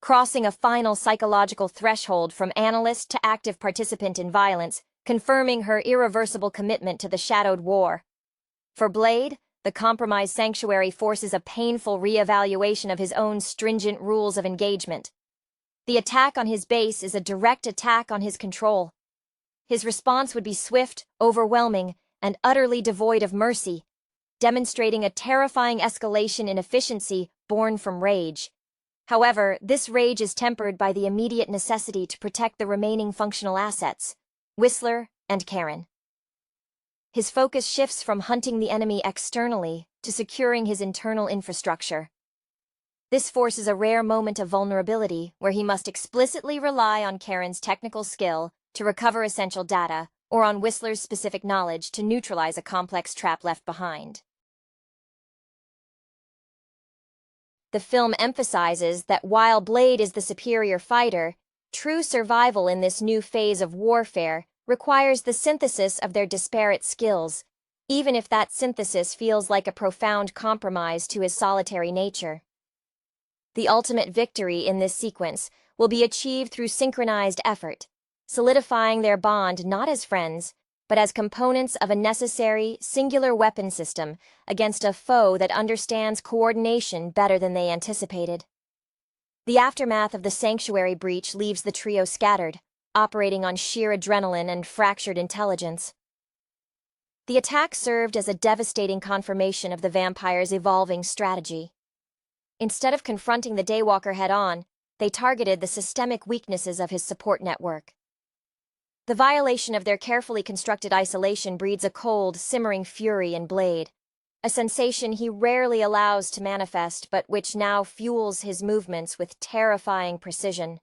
Speaker 2: crossing a final psychological threshold from analyst to active participant in violence, confirming her irreversible commitment to the shadowed war. For Blade, the compromised sanctuary forces a painful re-evaluation of his own stringent rules of engagement. The attack on his base is a direct attack on his control. His response would be swift, overwhelming, and utterly devoid of mercy, demonstrating a terrifying escalation in efficiency born from rage. However, this rage is tempered by the immediate necessity to protect the remaining functional assets, Whistler and Karen. His focus shifts from hunting the enemy externally to securing his internal infrastructure. This forces a rare moment of vulnerability where he must explicitly rely on Karen's technical skill to recover essential data, or on Whistler's specific knowledge to neutralize a complex trap left behind. The film emphasizes that while Blade is the superior fighter, true survival in this new phase of warfare requires the synthesis of their disparate skills, even if that synthesis feels like a profound compromise to his solitary nature. The ultimate victory in this sequence will be achieved through synchronized effort, solidifying their bond not as friends, but as components of a necessary, singular weapon system against a foe that understands coordination better than they anticipated. The aftermath of the sanctuary breach leaves the trio scattered, operating on sheer adrenaline and fractured intelligence. The attack served as a devastating confirmation of the vampire's evolving strategy. Instead of confronting the Daywalker head-on, they targeted the systemic weaknesses of his support network. The violation of their carefully constructed isolation breeds a cold, simmering fury in Blade. a sensation he rarely allows to manifest but which now fuels his movements with terrifying precision.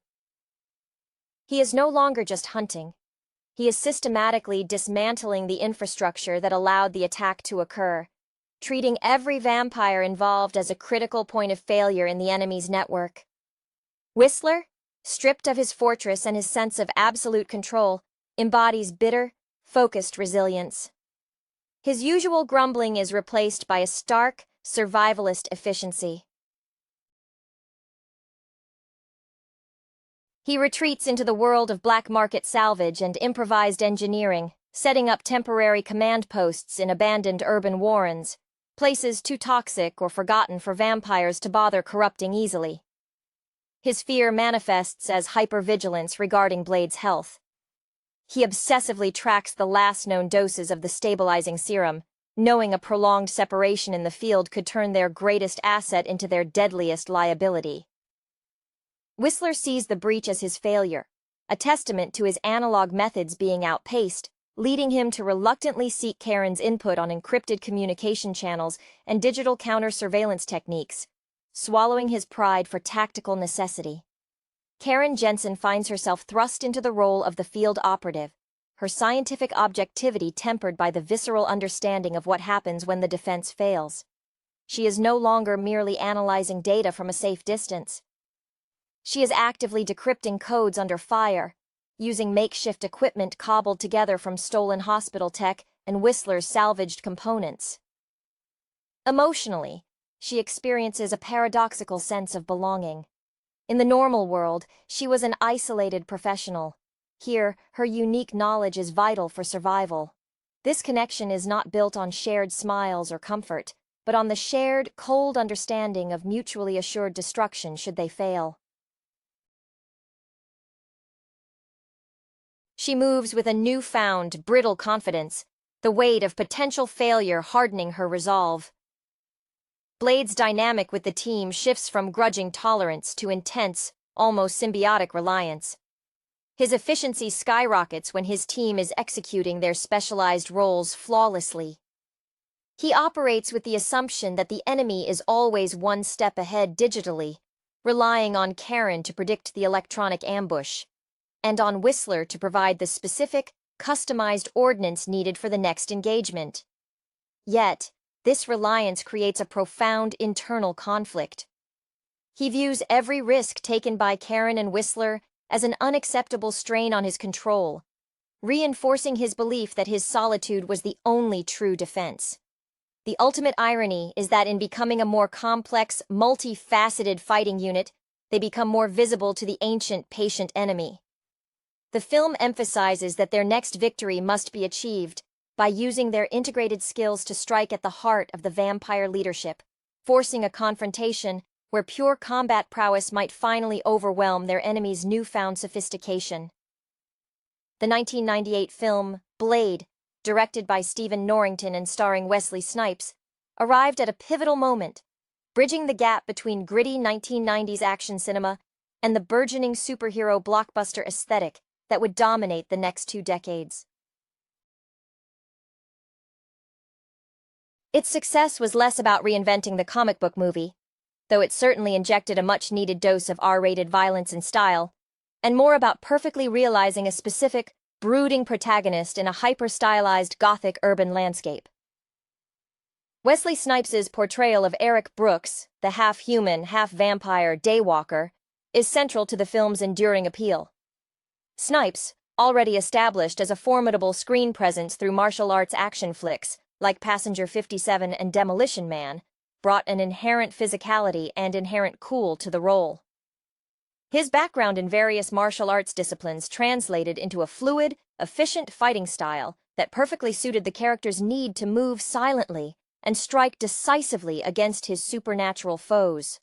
Speaker 2: He is no longer just hunting. He is systematically dismantling the infrastructure that allowed the attack to occur, treating every vampire involved as a critical point of failure in the enemy's network. Whistler, stripped of his fortress and his sense of absolute control, embodies bitter, focused resilience. His usual grumbling is replaced by a stark, survivalist efficiency. He retreats into the world of black market salvage and improvised engineering, setting up temporary command posts in abandoned urban warrens, places too toxic or forgotten for vampires to bother corrupting easily. His fear manifests as hypervigilance regarding Blade's health. He obsessively tracks the last known doses of the stabilizing serum, knowing a prolonged separation in the field could turn their greatest asset into their deadliest liability. Whistler sees the breach as his failure, a testament to his analog methods being outpaced, leading him to reluctantly seek Karen's input on encrypted communication channels and digital counter-surveillance techniques, swallowing his pride for tactical necessity. Karen Jensen finds herself thrust into the role of the field operative, her scientific objectivity tempered by the visceral understanding of what happens when the defense fails. She is no longer merely analyzing data from a safe distance. She is actively decrypting codes under fire, using makeshift equipment cobbled together from stolen hospital tech and Whistler's salvaged components. Emotionally, she experiences a paradoxical sense of belonging. In the normal world, she was an isolated professional. Here, her unique knowledge is vital for survival. This connection is not built on shared smiles or comfort, but on the shared, cold understanding of mutually assured destruction should they fail. She moves with a newfound, brittle confidence, the weight of potential failure hardening her resolve. Blade's dynamic with the team shifts from grudging tolerance to intense, almost symbiotic reliance. His efficiency skyrockets when his team is executing their specialized roles flawlessly. He operates with the assumption that the enemy is always one step ahead digitally, relying on Karen to predict the electronic ambush, and on Whistler to provide the specific, customized ordnance needed for the next engagement. Yet, this reliance creates a profound internal conflict. He views every risk taken by Karen and Whistler as an unacceptable strain on his control, reinforcing his belief that his solitude was the only true defense. The ultimate irony is that in becoming a more complex, multifaceted fighting unit, they become more visible to the ancient, patient enemy. The film emphasizes that their next victory must be achieved by using their integrated skills to strike at the heart of the vampire leadership, forcing a confrontation where pure combat prowess might finally overwhelm their enemy's newfound sophistication. The 1998 film, Blade, directed by Stephen Norrington and starring Wesley Snipes, arrived at a pivotal moment, bridging the gap between gritty 1990s action cinema and the burgeoning superhero blockbuster aesthetic that would dominate the next 2 decades. Its success was less about reinventing the comic book movie, though it certainly injected a much-needed dose of R-rated violence and style, and more about perfectly realizing a specific, brooding protagonist in a hyper-stylized Gothic urban landscape. Wesley Snipes' portrayal of Eric Brooks, the half-human, half-vampire daywalker, is central to the film's enduring appeal. Snipes, already established as a formidable screen presence through martial arts action flicks, like Passenger 57 and Demolition Man, brought an inherent physicality and inherent cool to the role. His background in various martial arts disciplines translated into a fluid, efficient fighting style that perfectly suited the character's need to move silently and strike decisively against his supernatural foes.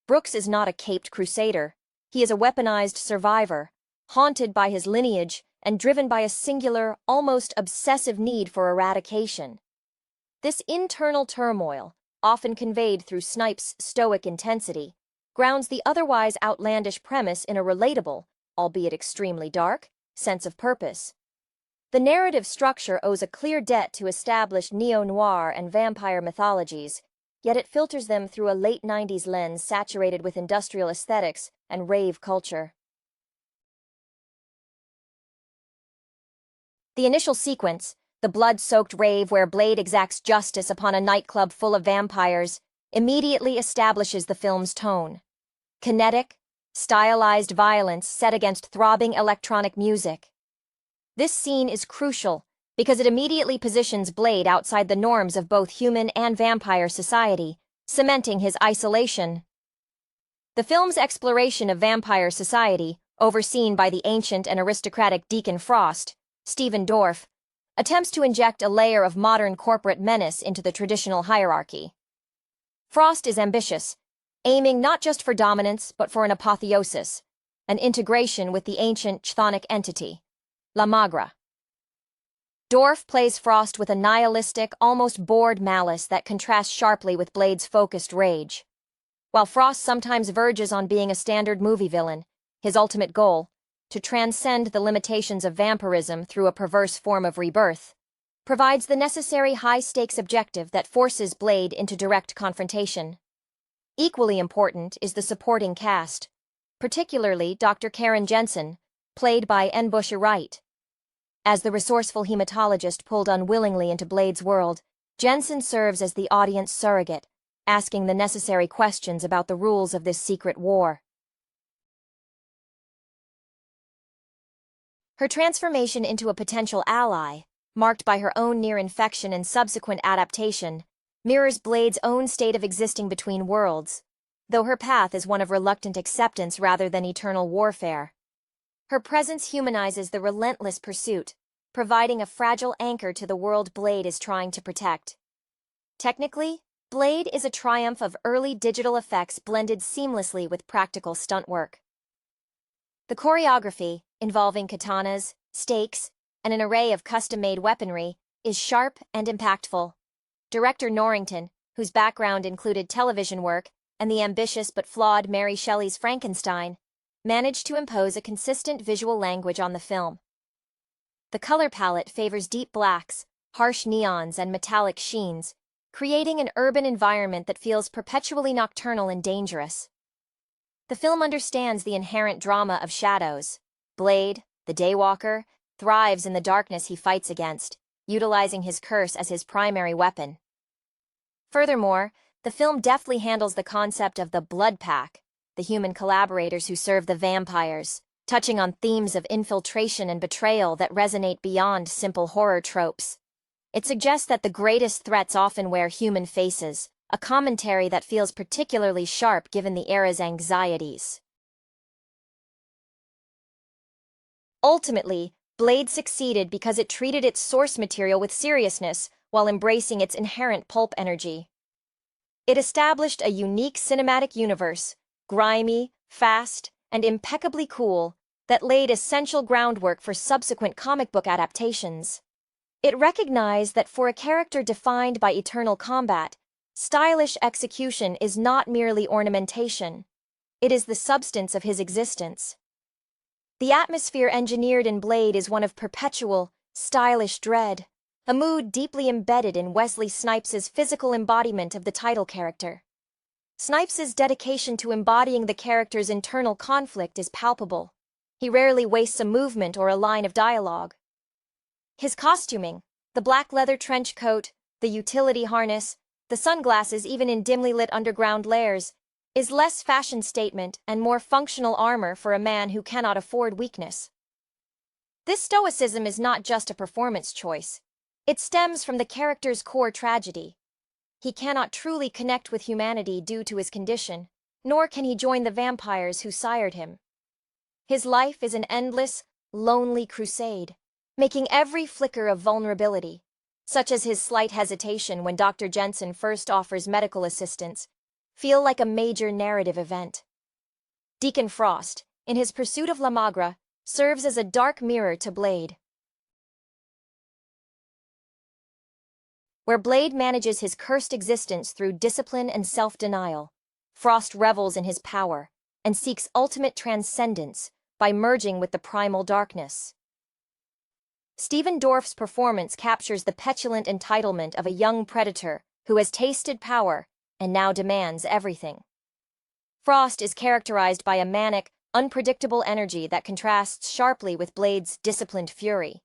Speaker 2: Brooks is not a caped crusader. He is a weaponized survivor, haunted by his lineage and driven by a singular, almost obsessive need for eradication. This internal turmoil, often conveyed through Snipes' stoic intensity, grounds the otherwise outlandish premise in a relatable, albeit extremely dark, sense of purpose. The narrative structure owes a clear debt to established neo-noir and vampire mythologies, yet it filters them through a late 90s lens saturated with industrial aesthetics and rave culture. The initial sequence, the blood-soaked rave where Blade exacts justice upon a nightclub full of vampires, immediately establishes the film's tone. Kinetic, stylized violence set against throbbing electronic music. This scene is crucial because it immediately positions Blade outside the norms of both human and vampire society, cementing his isolation. The film's exploration of vampire society, overseen by the ancient and aristocratic Deacon Frost, Stephen Dorff, attempts to inject a layer of modern corporate menace into the traditional hierarchy. Frost is ambitious, aiming not just for dominance but for an apotheosis, an integration with the ancient chthonic entity, La Magra. Dorff plays Frost with a nihilistic, almost bored malice that contrasts sharply with Blade's focused rage. While Frost sometimes verges on being a standard movie villain, his ultimate goal, to transcend the limitations of vampirism through a perverse form of rebirth, provides the necessary high-stakes objective that forces Blade into direct confrontation. Equally important is the supporting cast, particularly Dr. Karen Jensen, played by N'Busha Wright. As the resourceful hematologist pulled unwillingly into Blade's world, Jensen serves as the audience surrogate, asking the necessary questions about the rules of this secret war. Her transformation into a potential ally, marked by her own near-infection and subsequent adaptation, mirrors Blade's own state of existing between worlds, though her path is one of reluctant acceptance rather than eternal warfare. Her presence humanizes the relentless pursuit, providing a fragile anchor to the world Blade is trying to protect. Technically, Blade is a triumph of early digital effects blended seamlessly with practical stunt work. The choreography, involving katanas, stakes, and an array of custom-made weaponry, is sharp and impactful. Director Norrington, whose background included television work and the ambitious but flawed Mary Shelley's Frankenstein, managed to impose a consistent visual language on the film. The color palette favors deep blacks, harsh neons, and metallic sheens, creating an urban environment that feels perpetually nocturnal and dangerous. The film understands the inherent drama of shadows. Blade, the Daywalker, thrives in the darkness he fights against, utilizing his curse as his primary weapon. Furthermore, the film deftly handles the concept of the Blood Pack, the human collaborators who serve the vampires, touching on themes of infiltration and betrayal that resonate beyond simple horror tropes. It suggests that the greatest threats often wear human faces, a commentary that feels particularly sharp given the era's anxieties. Ultimately, Blade succeeded because it treated its source material with seriousness while embracing its inherent pulp energy. It established a unique cinematic universe, grimy, fast, and impeccably cool, that laid essential groundwork for subsequent comic book adaptations. It recognized that for a character defined by eternal combat, stylish execution is not merely ornamentation. It is the substance of his existence. The atmosphere engineered in Blade is one of perpetual, stylish dread, a mood deeply embedded in Wesley Snipes' physical embodiment of the title character. Snipes' dedication to embodying the character's internal conflict is palpable. He rarely wastes a movement or a line of dialogue. His costuming, the black leather trench coat, the utility harness, the sunglasses even in dimly lit underground lairs, is less fashion statement and more functional armor for a man who cannot afford weakness. This stoicism is not just a performance choice. It stems from the character's core tragedy. He cannot truly connect with humanity due to his condition, nor can he join the vampires who sired him. His life is an endless, lonely crusade, making every flicker of vulnerability, such as his slight hesitation when Dr. Jensen first offers medical assistance, feel like a major narrative event. Deacon Frost, in his pursuit of La Magra, serves as a dark mirror to Blade. Where Blade manages his cursed existence through discipline and self-denial, Frost revels in his power and seeks ultimate transcendence by merging with the primal darkness. Stephen Dorff's performance captures the petulant entitlement of a young predator who has tasted power and now demands everything. Frost is characterized by a manic, unpredictable energy that contrasts sharply with Blade's disciplined fury.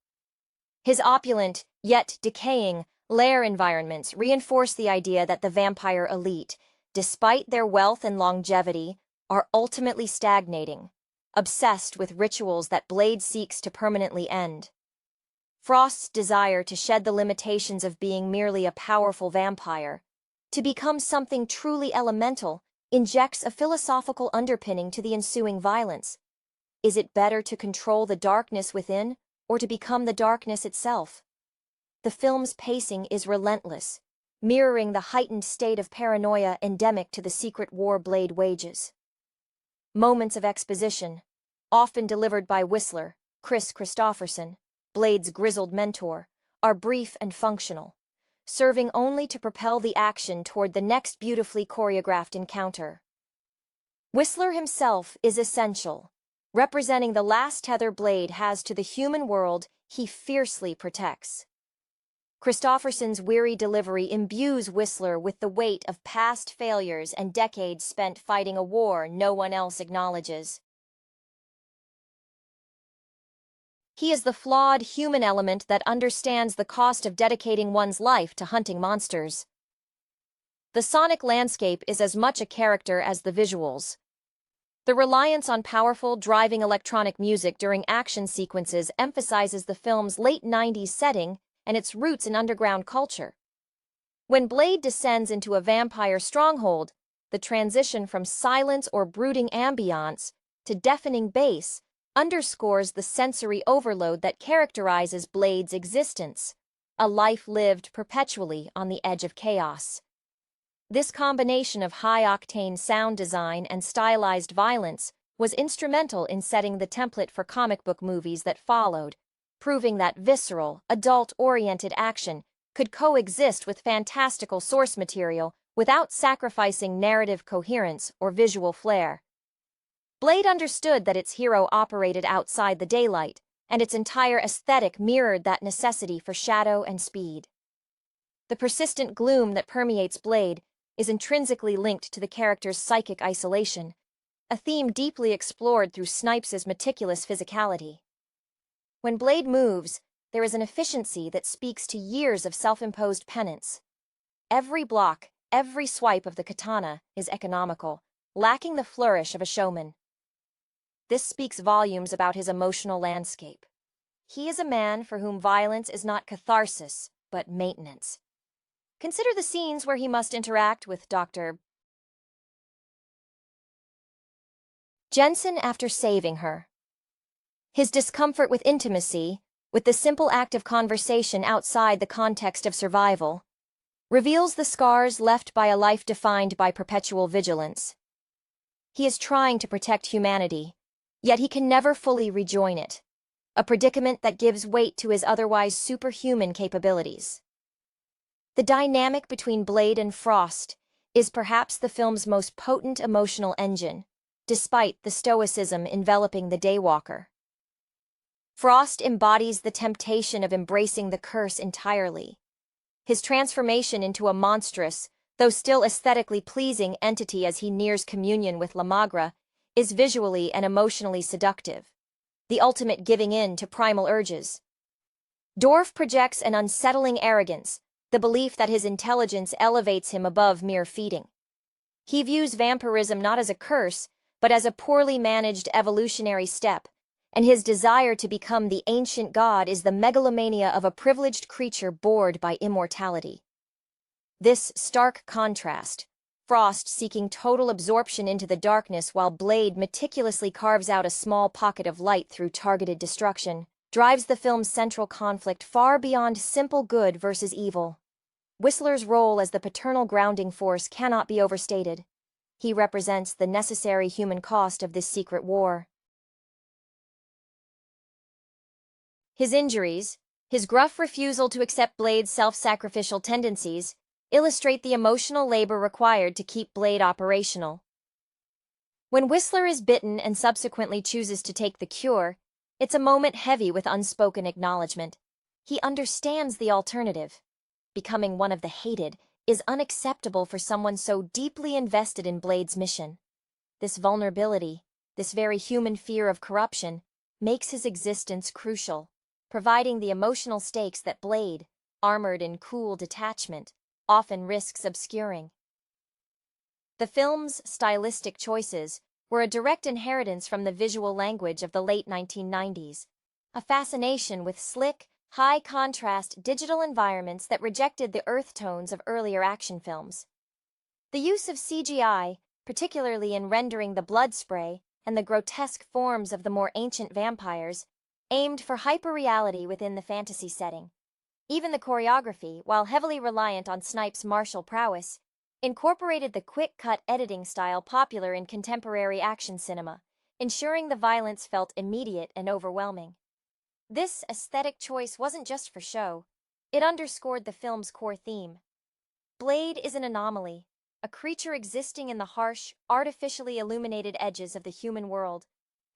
Speaker 2: His opulent, yet decaying, lair environments reinforce the idea that the vampire elite, despite their wealth and longevity, are ultimately stagnating, obsessed with rituals that Blade seeks to permanently end. Frost's desire to shed the limitations of being merely a powerful vampire, to become something truly elemental, injects a philosophical underpinning to the ensuing violence. Is it better to control the darkness within, or to become the darkness itself? The film's pacing is relentless, mirroring the heightened state of paranoia endemic to the secret war Blade wages. Moments of exposition, often delivered by Whistler, Kris Kristofferson, Blade's grizzled mentor, are brief and functional, serving only to propel the action toward the next beautifully choreographed encounter. Whistler himself is essential, representing the last tether Blade has to the human world he fiercely protects. Kristofferson's weary delivery imbues Whistler with the weight of past failures and decades spent fighting a war no one else acknowledges. He is the flawed human element that understands the cost of dedicating one's life to hunting monsters. The sonic landscape is as much a character as the visuals. The reliance on powerful, driving electronic music during action sequences emphasizes the film's late 90s setting and its roots in underground culture. When Blade descends into a vampire stronghold, the transition from silence or brooding ambiance to deafening bass underscores the sensory overload that characterizes Blade's existence, a life lived perpetually on the edge of chaos. This combination of high-octane sound design and stylized violence was instrumental in setting the template for comic book movies that followed, proving that visceral, adult-oriented action could coexist with fantastical source material without sacrificing narrative coherence or visual flair. Blade understood that its hero operated outside the daylight, and its entire aesthetic mirrored that necessity for shadow and speed. The persistent gloom that permeates Blade is intrinsically linked to the character's psychic isolation, a theme deeply explored through Snipes' meticulous physicality. When Blade moves, there is an efficiency that speaks to years of self-imposed penance. Every block, every swipe of the katana is economical, lacking the flourish of a showman. This speaks volumes about his emotional landscape. He is a man for whom violence is not catharsis, but maintenance. Consider the scenes where he must interact with Dr. Jensen after saving her. His discomfort with intimacy, with the simple act of conversation outside the context of survival, reveals the scars left by a life defined by perpetual vigilance. He is trying to protect humanity, yet he can never fully rejoin it, a predicament that gives weight to his otherwise superhuman capabilities. The dynamic between Blade and Frost is perhaps the film's most potent emotional engine, despite the stoicism enveloping the Daywalker. Frost embodies the temptation of embracing the curse entirely. His transformation into a monstrous, though still aesthetically pleasing entity as he nears communion with La Magra is visually and emotionally seductive, the ultimate giving in to primal urges. Dorff projects an unsettling arrogance, the belief that his intelligence elevates him above mere feeding. He views vampirism not as a curse, but as a poorly managed evolutionary step, and his desire to become the ancient god is the megalomania of a privileged creature bored by immortality. This stark contrast, Frost seeking total absorption into the darkness while Blade meticulously carves out a small pocket of light through targeted destruction, drives the film's central conflict far beyond simple good versus evil. Whistler's role as the paternal grounding force cannot be overstated. He represents the necessary human cost of this secret war. His injuries, his gruff refusal to accept Blade's self-sacrificial tendencies, illustrate the emotional labor required to keep Blade operational. When Whistler is bitten and subsequently chooses to take the cure, It's a moment heavy with unspoken acknowledgement. He understands the alternative. Becoming one of the hated is unacceptable for someone so deeply invested in Blade's mission. This vulnerability, this very human fear of corruption, makes his existence crucial, providing the emotional stakes that Blade, armored in cool detachment, often risks obscuring. The film's stylistic choices were a direct inheritance from the visual language of the late 1990s, a fascination with slick, high-contrast digital environments that rejected the earth tones of earlier action films. The use of CGI, particularly in rendering the blood spray and the grotesque forms of the more ancient vampires, aimed for hyperreality within the fantasy setting. Even the choreography, while heavily reliant on Snipes' martial prowess, incorporated the quick-cut editing style popular in contemporary action cinema, ensuring the violence felt immediate and overwhelming. This aesthetic choice wasn't just for show, it underscored the film's core theme. Blade is an anomaly, a creature existing in the harsh, artificially illuminated edges of the human world,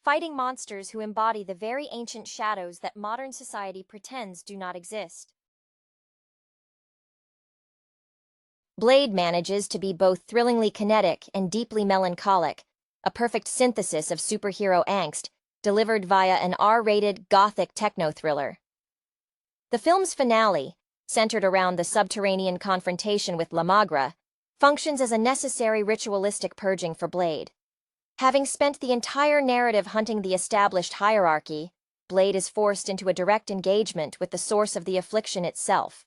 Speaker 2: fighting monsters who embody the very ancient shadows that modern society pretends do not exist. Blade manages to be both thrillingly kinetic and deeply melancholic, a perfect synthesis of superhero angst, delivered via an R-rated gothic techno-thriller. The film's finale, centered around the subterranean confrontation with La Magra, functions as a necessary ritualistic purging for Blade. Having spent the entire narrative hunting the established hierarchy, Blade is forced into a direct engagement with the source of the affliction itself.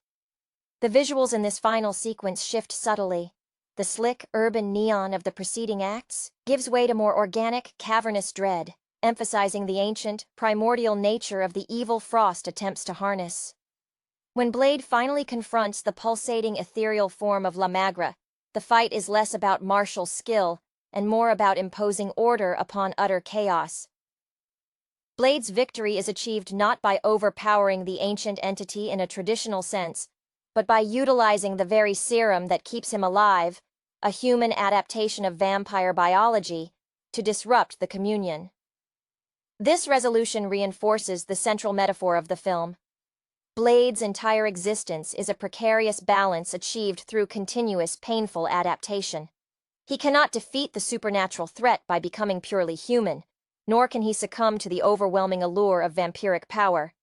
Speaker 2: The visuals in this final sequence shift subtly. The slick, urban neon of the preceding acts gives way to more organic, cavernous dread, emphasizing the ancient, primordial nature of the evil Frost attempts to harness. When Blade finally confronts the pulsating ethereal form of La Magra, the fight is less about martial skill and more about imposing order upon utter chaos. Blade's victory is achieved not by overpowering the ancient entity in a traditional sense, but by utilizing the very serum that keeps him alive, a human adaptation of vampire biology, to disrupt the communion. This resolution reinforces the central metaphor of the film. Blade's entire existence is a precarious balance achieved through continuous, painful adaptation. He cannot defeat the supernatural threat by becoming purely human, nor can he succumb to the overwhelming allure of vampiric power.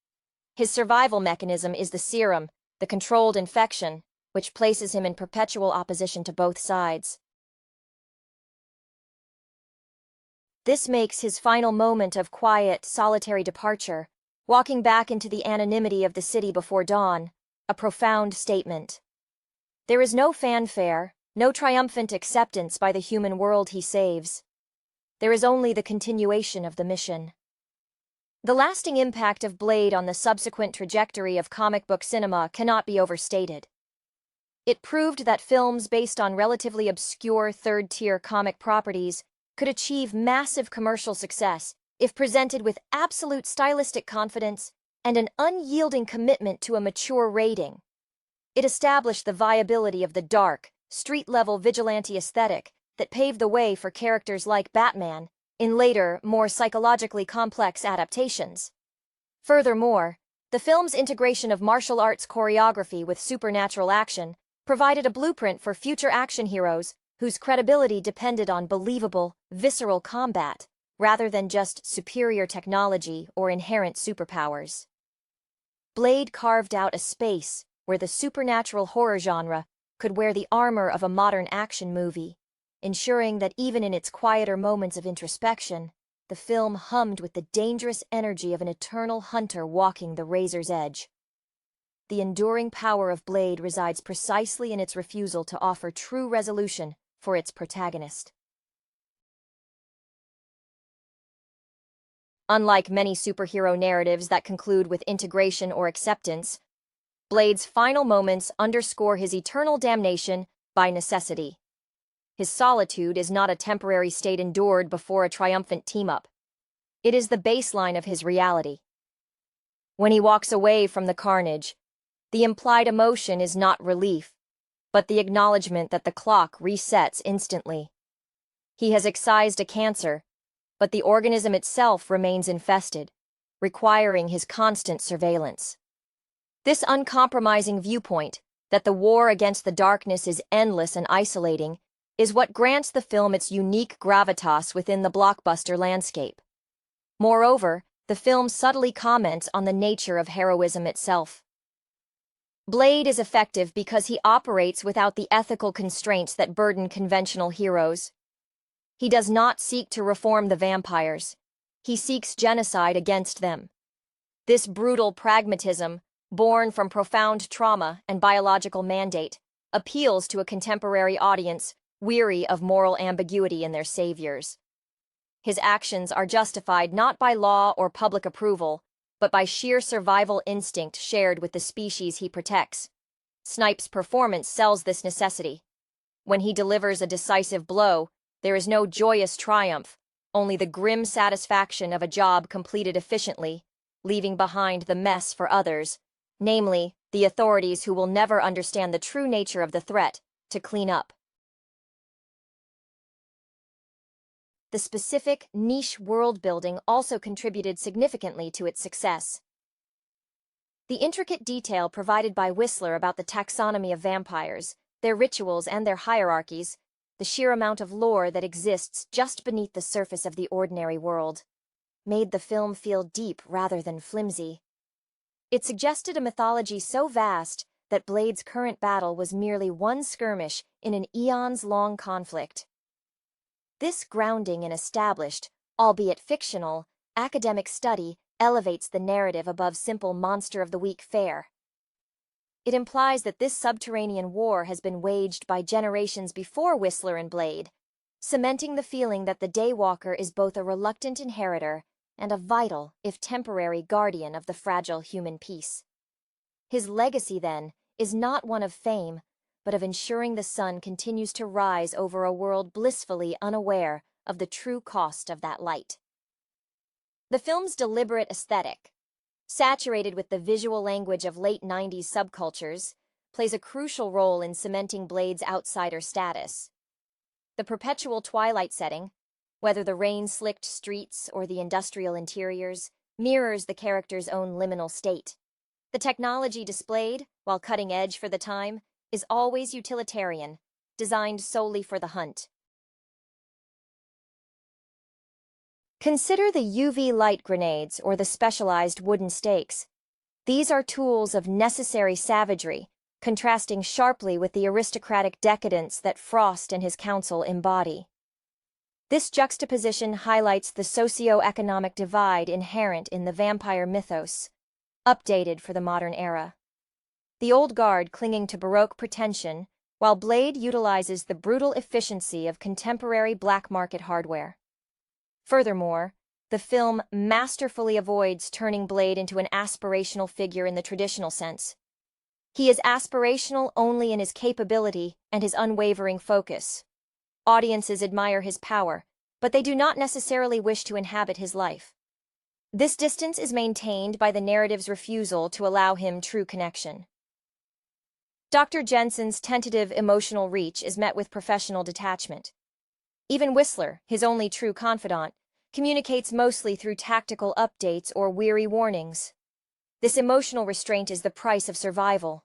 Speaker 2: His survival mechanism is the serum, the controlled infection, which places him in perpetual opposition to both sides. This makes his final moment of quiet, solitary departure, walking back into the anonymity of the city before dawn, a profound statement. There is no fanfare, no triumphant acceptance by the human world he saves. There is only the continuation of the mission. The lasting impact of Blade on the subsequent trajectory of comic book cinema cannot be overstated. It proved that films based on relatively obscure third-tier comic properties could achieve massive commercial success if presented with absolute stylistic confidence and an unyielding commitment to a mature rating. It established the viability of the dark, street-level vigilante aesthetic that paved the way for characters like Batman in later, more psychologically complex adaptations. Furthermore, the film's integration of martial arts choreography with supernatural action provided a blueprint for future action heroes whose credibility depended on believable, visceral combat, rather than just superior technology or inherent superpowers. Blade carved out a space where the supernatural horror genre could wear the armor of a modern action movie, ensuring that even in its quieter moments of introspection, the film hummed with the dangerous energy of an eternal hunter walking the razor's edge. The enduring power of Blade resides precisely in its refusal to offer true resolution for its protagonist. Unlike many superhero narratives that conclude with integration or acceptance, Blade's final moments underscore his eternal damnation by necessity. His solitude is not a temporary state endured before a triumphant team-up. It is the baseline of his reality. When he walks away from the carnage, the implied emotion is not relief, but the acknowledgement that the clock resets instantly. He has excised a cancer, but the organism itself remains infested, requiring his constant surveillance. This uncompromising viewpoint, that the war against the darkness is endless and isolating, is what grants the film its unique gravitas within the blockbuster landscape. Moreover, the film subtly comments on the nature of heroism itself. Blade is effective because he operates without the ethical constraints that burden conventional heroes. He does not seek to reform the vampires. He seeks genocide against them. This brutal pragmatism, born from profound trauma and biological mandate, appeals to a contemporary audience weary of moral ambiguity in their saviors. His actions are justified not by law or public approval, but by sheer survival instinct shared with the species he protects. Snipes' performance sells this necessity. When he delivers a decisive blow, there is no joyous triumph, only the grim satisfaction of a job completed efficiently, leaving behind the mess for others, namely, the authorities who will never understand the true nature of the threat, to clean up. The specific, niche world-building also contributed significantly to its success. The intricate detail provided by Whistler about the taxonomy of vampires, their rituals and their hierarchies, the sheer amount of lore that exists just beneath the surface of the ordinary world, made the film feel deep rather than flimsy. It suggested a mythology so vast that Blade's current battle was merely one skirmish in an eons-long conflict. This grounding in established, albeit fictional, academic study elevates the narrative above simple monster-of-the-week fare. It implies that this subterranean war has been waged by generations before Whistler and Blade, cementing the feeling that the Daywalker is both a reluctant inheritor and a vital, if temporary, guardian of the fragile human peace. His legacy, then, is not one of fame, but of ensuring the sun continues to rise over a world blissfully unaware of the true cost of that light. The film's deliberate aesthetic, saturated with the visual language of late 90s subcultures, plays a crucial role in cementing Blade's outsider status. The perpetual twilight setting, whether the rain-slicked streets or the industrial interiors, mirrors the character's own liminal state. The technology displayed, while cutting edge for the time, is always utilitarian, designed solely for the hunt. Consider the UV light grenades or the specialized wooden stakes. These are tools of necessary savagery, contrasting sharply with the aristocratic decadence that Frost and his council embody. This juxtaposition highlights the socio-economic divide inherent in the vampire mythos, updated for the modern era. The old guard clinging to Baroque pretension, while Blade utilizes the brutal efficiency of contemporary black market hardware. Furthermore, the film masterfully avoids turning Blade into an aspirational figure in the traditional sense. He is aspirational only in his capability and his unwavering focus. Audiences admire his power, but they do not necessarily wish to inhabit his life. This distance is maintained by the narrative's refusal to allow him true connection. Dr. Jensen's tentative emotional reach is met with professional detachment. Even Whistler, his only true confidant, communicates mostly through tactical updates or weary warnings. This emotional restraint is the price of survival.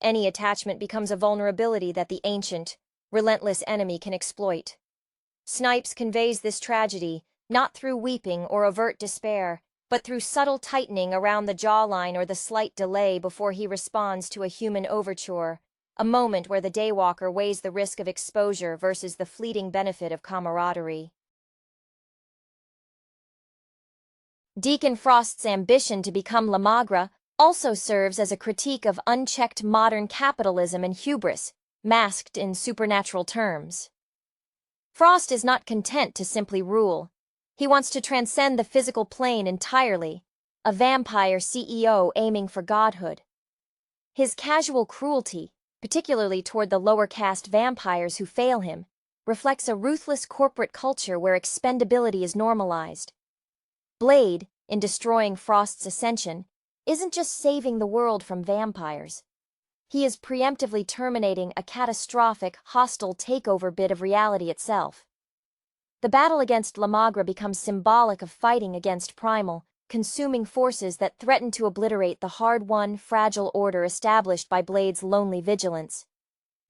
Speaker 2: Any attachment becomes a vulnerability that the ancient, relentless enemy can exploit. Snipes conveys this tragedy not through weeping or overt despair, but through subtle tightening around the jawline or the slight delay before he responds to a human overture, a moment where the Daywalker weighs the risk of exposure versus the fleeting benefit of camaraderie. Deacon Frost's ambition to become La Magra also serves as a critique of unchecked modern capitalism and hubris, masked in supernatural terms. Frost is not content to simply rule. He wants to transcend the physical plane entirely, a vampire CEO aiming for godhood. His casual cruelty, particularly toward the lower-caste vampires who fail him, reflects a ruthless corporate culture where expendability is normalized. Blade, in destroying Frost's ascension, isn't just saving the world from vampires. He is preemptively terminating a catastrophic, hostile takeover bid of reality itself. The battle against La Magra becomes symbolic of fighting against primal, consuming forces that threaten to obliterate the hard-won, fragile order established by Blade's lonely vigilance.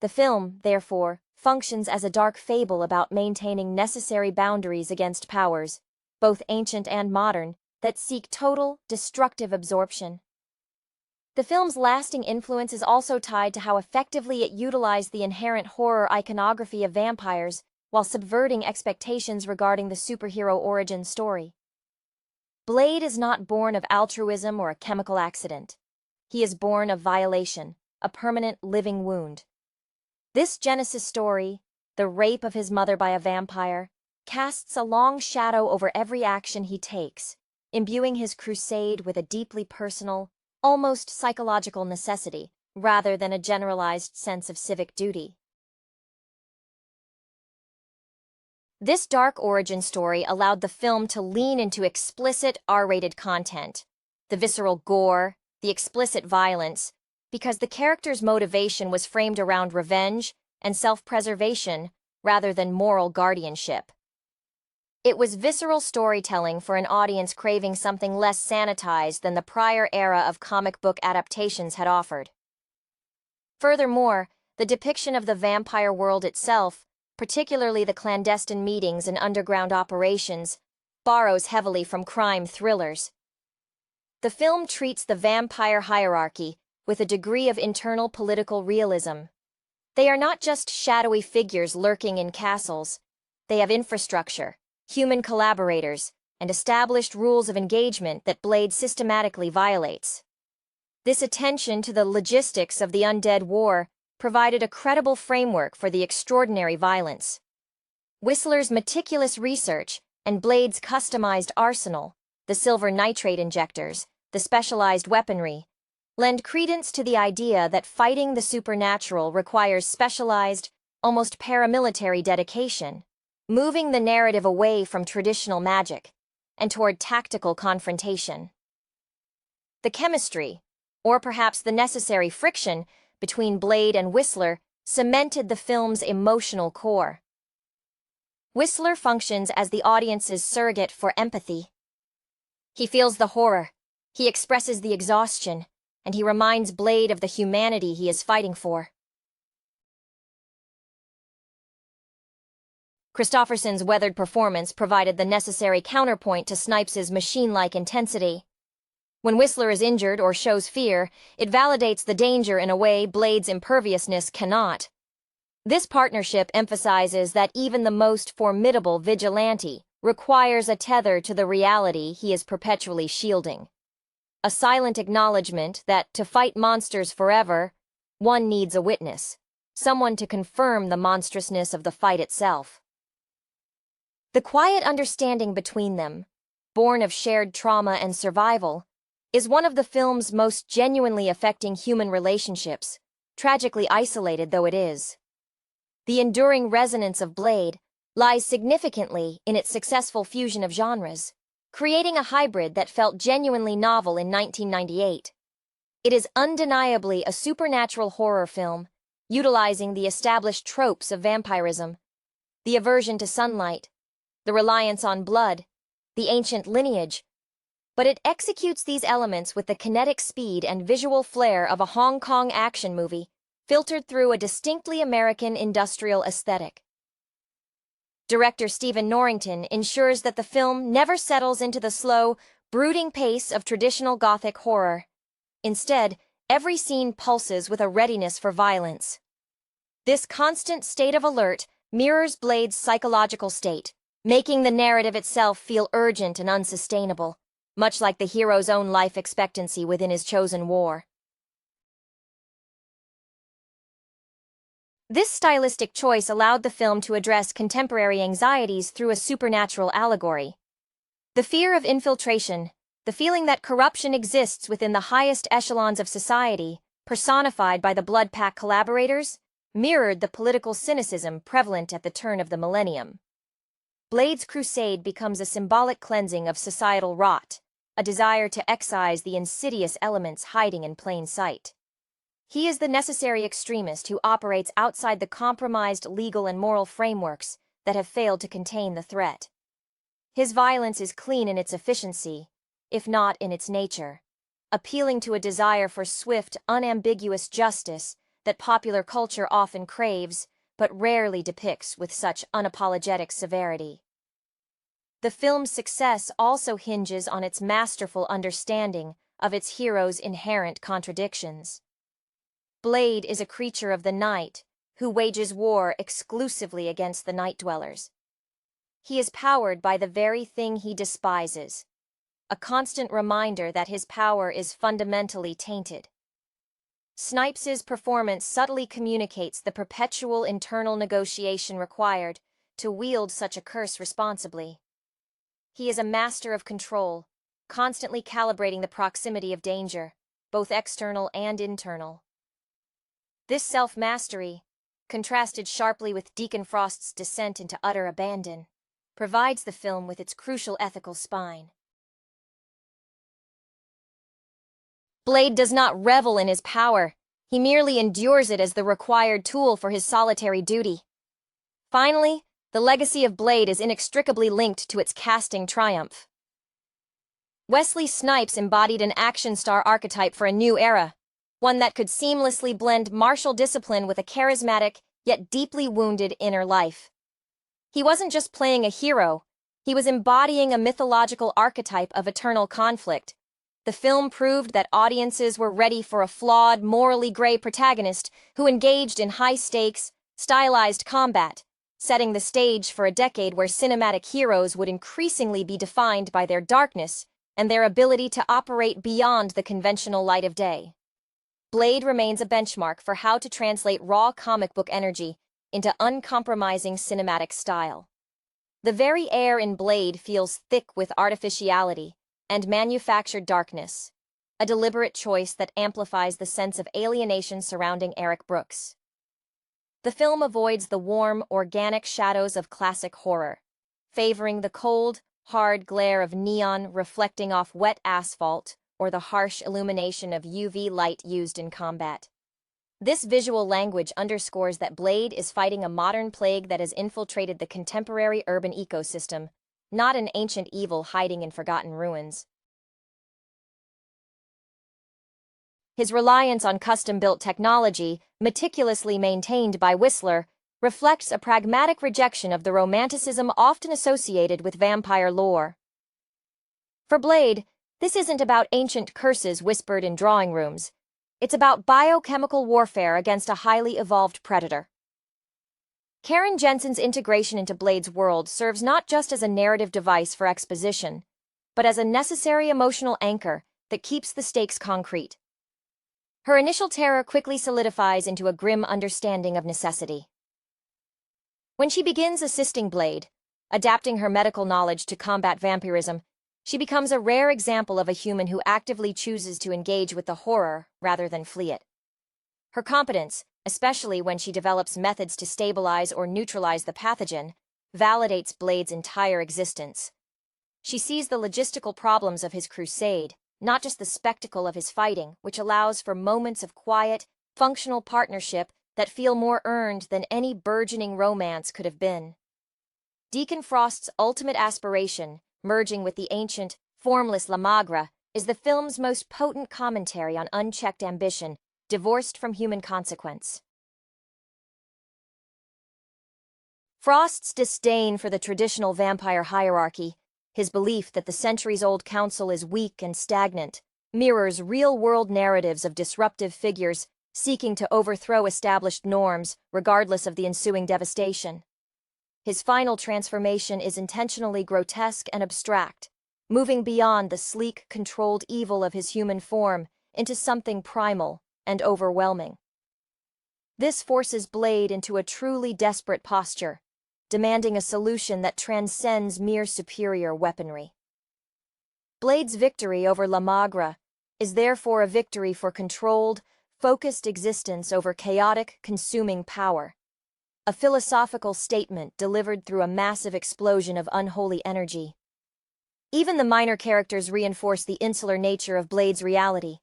Speaker 2: The film, therefore, functions as a dark fable about maintaining necessary boundaries against powers, both ancient and modern, that seek total, destructive absorption. The film's lasting influence is also tied to how effectively it utilized the inherent horror iconography of vampires while subverting expectations regarding the superhero origin story. Blade is not born of altruism or a chemical accident. He is born of violation, a permanent living wound. This Genesis story, the rape of his mother by a vampire, casts a long shadow over every action he takes, imbuing his crusade with a deeply personal, almost psychological necessity, rather than a generalized sense of civic duty. This dark origin story allowed the film to lean into explicit R-rated content, the visceral gore, the explicit violence, because the character's motivation was framed around revenge and self-preservation rather than moral guardianship. It was visceral storytelling for an audience craving something less sanitized than the prior era of comic book adaptations had offered. Furthermore, the depiction of the vampire world itself, particularly the clandestine meetings and underground operations, borrows heavily from crime thrillers. The film treats the vampire hierarchy with a degree of internal political realism. They are not just shadowy figures lurking in castles. They have infrastructure, human collaborators, and established rules of engagement that Blade systematically violates. This attention to the logistics of the undead war provided a credible framework for the extraordinary violence. Whistler's meticulous research and Blade's customized arsenal, the silver nitrate injectors, the specialized weaponry, lend credence to the idea that fighting the supernatural requires specialized, almost paramilitary dedication, moving the narrative away from traditional magic and toward tactical confrontation. The chemistry, or perhaps the necessary friction, between Blade and Whistler cemented the film's emotional core. Whistler functions as the audience's surrogate for empathy. He feels the horror, he expresses the exhaustion, and he reminds Blade of the humanity he is fighting for. Kristofferson's weathered performance provided the necessary counterpoint to Snipes' machine-like intensity. When Whistler is injured or shows fear, it validates the danger in a way Blade's imperviousness cannot. This partnership emphasizes that even the most formidable vigilante requires a tether to the reality he is perpetually shielding. A silent acknowledgement that, to fight monsters forever, one needs a witness, someone to confirm the monstrousness of the fight itself. The quiet understanding between them, born of shared trauma and survival, is one of the film's most genuinely affecting human relationships, tragically isolated though it is. The enduring resonance of Blade lies significantly in its successful fusion of genres, creating a hybrid that felt genuinely novel in 1998. It is undeniably a supernatural horror film, utilizing the established tropes of vampirism, the aversion to sunlight, the reliance on blood, the ancient lineage, but it executes these elements with the kinetic speed and visual flair of a Hong Kong action movie, filtered through a distinctly American industrial aesthetic. Director Stephen Norrington ensures that the film never settles into the slow, brooding pace of traditional Gothic horror. Instead, every scene pulses with a readiness for violence. This constant state of alert mirrors Blade's psychological state, making the narrative itself feel urgent and unsustainable, much like the hero's own life expectancy within his chosen war. This stylistic choice allowed the film to address contemporary anxieties through a supernatural allegory. The fear of infiltration, the feeling that corruption exists within the highest echelons of society, personified by the Blood Pack collaborators, mirrored the political cynicism prevalent at the turn of the millennium. Blade's crusade becomes a symbolic cleansing of societal rot, a desire to excise the insidious elements hiding in plain sight. He is the necessary extremist who operates outside the compromised legal and moral frameworks that have failed to contain the threat. His violence is clean in its efficiency, if not in its nature, appealing to a desire for swift, unambiguous justice that popular culture often craves, but rarely depicts with such unapologetic severity. The film's success also hinges on its masterful understanding of its hero's inherent contradictions. Blade is a creature of the night who wages war exclusively against the night dwellers. He is powered by the very thing he despises, a constant reminder that his power is fundamentally tainted. Snipes's performance subtly communicates the perpetual internal negotiation required to wield such a curse responsibly. He is a master of control, constantly calibrating the proximity of danger, both external and internal. This self-mastery, contrasted sharply with Deacon Frost's descent into utter abandon, provides the film with its crucial ethical spine. Blade does not revel in his power. He merely endures it as the required tool for his solitary duty. Finally, the legacy of Blade is inextricably linked to its casting triumph. Wesley Snipes embodied an action star archetype for a new era, one that could seamlessly blend martial discipline with a charismatic, yet deeply wounded inner life. He wasn't just playing a hero, he was embodying a mythological archetype of eternal conflict. The film proved that audiences were ready for a flawed, morally gray protagonist who engaged in high-stakes, stylized combat, setting the stage for a decade where cinematic heroes would increasingly be defined by their darkness and their ability to operate beyond the conventional light of day. Blade remains a benchmark for how to translate raw comic book energy into uncompromising cinematic style. The very air in Blade feels thick with artificiality and manufactured darkness, a deliberate choice that amplifies the sense of alienation surrounding Eric Brooks. The film avoids the warm, organic shadows of classic horror, favoring the cold, hard glare of neon reflecting off wet asphalt or the harsh illumination of UV light used in combat. This visual language underscores that Blade is fighting a modern plague that has infiltrated the contemporary urban ecosystem, not an ancient evil hiding in forgotten ruins. His reliance on custom-built technology, meticulously maintained by Whistler, reflects a pragmatic rejection of the romanticism often associated with vampire lore. For Blade, this isn't about ancient curses whispered in drawing rooms. It's about biochemical warfare against a highly evolved predator. Karen Jensen's integration into Blade's world serves not just as a narrative device for exposition, but as a necessary emotional anchor that keeps the stakes concrete. Her initial terror quickly solidifies into a grim understanding of necessity. When she begins assisting Blade, adapting her medical knowledge to combat vampirism, she becomes a rare example of a human who actively chooses to engage with the horror rather than flee it. Her competence, especially when she develops methods to stabilize or neutralize the pathogen, validates Blade's entire existence. She sees the logistical problems of his crusade, not just the spectacle of his fighting, which allows for moments of quiet, functional partnership that feel more earned than any burgeoning romance could have been. Deacon Frost's ultimate aspiration, merging with the ancient, formless La Magra, is the film's most potent commentary on unchecked ambition, divorced from human consequence. Frost's disdain for the traditional vampire hierarchy, his belief that the centuries-old council is weak and stagnant, mirrors real-world narratives of disruptive figures seeking to overthrow established norms regardless of the ensuing devastation. His final transformation is intentionally grotesque and abstract, moving beyond the sleek, controlled evil of his human form into something primal and overwhelming. This forces Blade into a truly desperate posture, demanding a solution that transcends mere superior weaponry. Blade's victory over La Magra is therefore a victory for controlled, focused existence over chaotic, consuming power, a philosophical statement delivered through a massive explosion of unholy energy. Even the minor characters reinforce the insular nature of Blade's reality.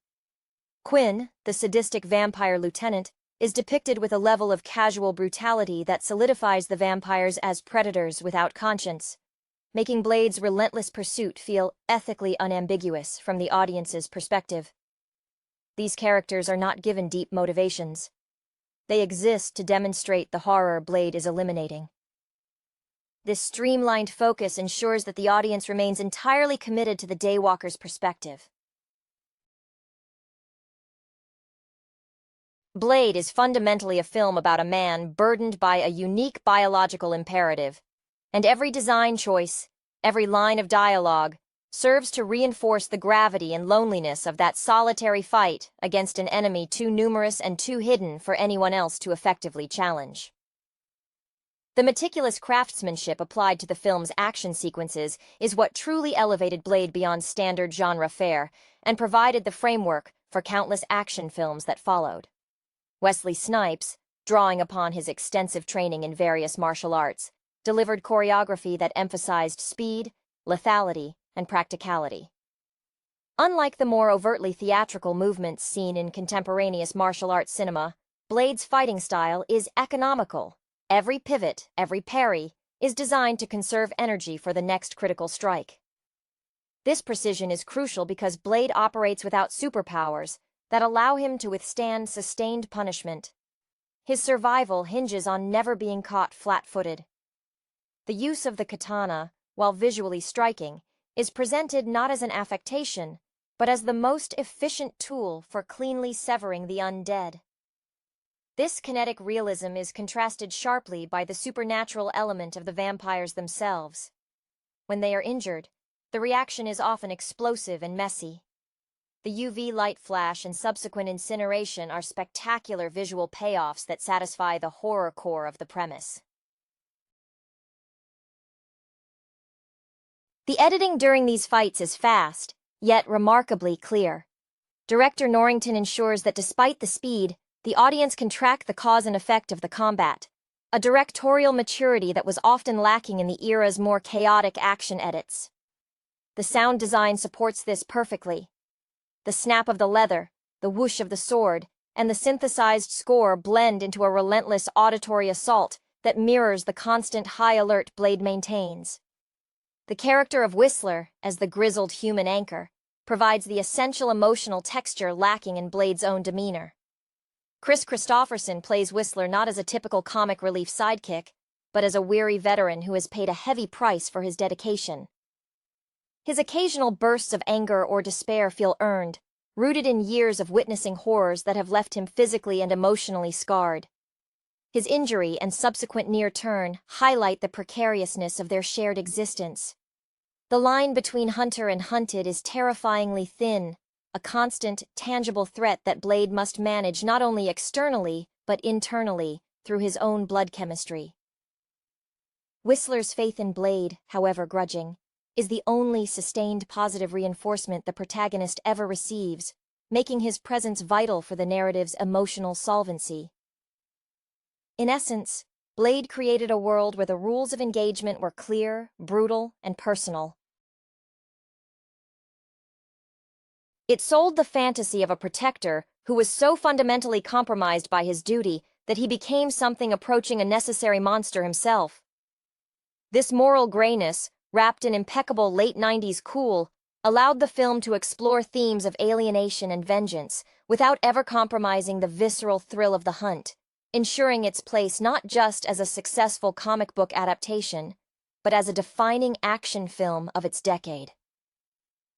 Speaker 2: Quinn, the sadistic vampire lieutenant, is depicted with a level of casual brutality that solidifies the vampires as predators without conscience. making Blade's relentless pursuit feel ethically unambiguous from the audience's perspective. These characters are not given deep motivations. They exist to demonstrate the horror Blade is eliminating. This streamlined focus ensures that the audience remains entirely committed to the Daywalker's perspective. Blade is fundamentally a film about a man burdened by a unique biological imperative, and every design choice, every line of dialogue, serves to reinforce the gravity and loneliness of that solitary fight against an enemy too numerous and too hidden for anyone else to effectively challenge. The meticulous craftsmanship applied to the film's action sequences is what truly elevated Blade beyond standard genre fare and provided the framework for countless action films that followed. Wesley Snipes, drawing upon his extensive training in various martial arts, delivered choreography that emphasized speed, lethality, and practicality. Unlike the more overtly theatrical movements seen in contemporaneous martial arts cinema, Blade's fighting style is economical. Every pivot, every parry, is designed to conserve energy for the next critical strike. This precision is crucial because Blade operates without superpowers that allow him to withstand sustained punishment. His survival hinges on never being caught flat-footed. The use of the katana, while visually striking, is presented not as an affectation, but as the most efficient tool for cleanly severing the undead. This kinetic realism is contrasted sharply by the supernatural element of the vampires themselves. When they are injured, the reaction is often explosive and messy. The UV light flash and subsequent incineration are spectacular visual payoffs that satisfy the horror core of the premise. The editing during these fights is fast, yet remarkably clear. Director Norrington ensures that despite the speed, the audience can track the cause and effect of the combat, a directorial maturity that was often lacking in the era's more chaotic action edits. The sound design supports this perfectly. The snap of the leather, the whoosh of the sword, and the synthesized score blend into a relentless auditory assault that mirrors the constant high alert Blade maintains. The character of Whistler, as the grizzled human anchor, provides the essential emotional texture lacking in Blade's own demeanor. Kris Kristofferson plays Whistler not as a typical comic relief sidekick, but as a weary veteran who has paid a heavy price for his dedication. His occasional bursts of anger or despair feel earned, rooted in years of witnessing horrors that have left him physically and emotionally scarred. His injury and subsequent near turn highlight the precariousness of their shared existence. The line between hunter and hunted is terrifyingly thin, a constant, tangible threat that Blade must manage not only externally, but internally, through his own blood chemistry. Whistler's faith in Blade, however grudging, is the only sustained positive reinforcement the protagonist ever receives, making his presence vital for the narrative's emotional solvency. In essence, Blade created a world where the rules of engagement were clear, brutal, and personal. It sold the fantasy of a protector who was so fundamentally compromised by his duty that he became something approaching a necessary monster himself. This moral grayness, wrapped in impeccable late 90s cool, allowed the film to explore themes of alienation and vengeance without ever compromising the visceral thrill of the hunt, ensuring its place not just as a successful comic book adaptation, but as a defining action film of its decade.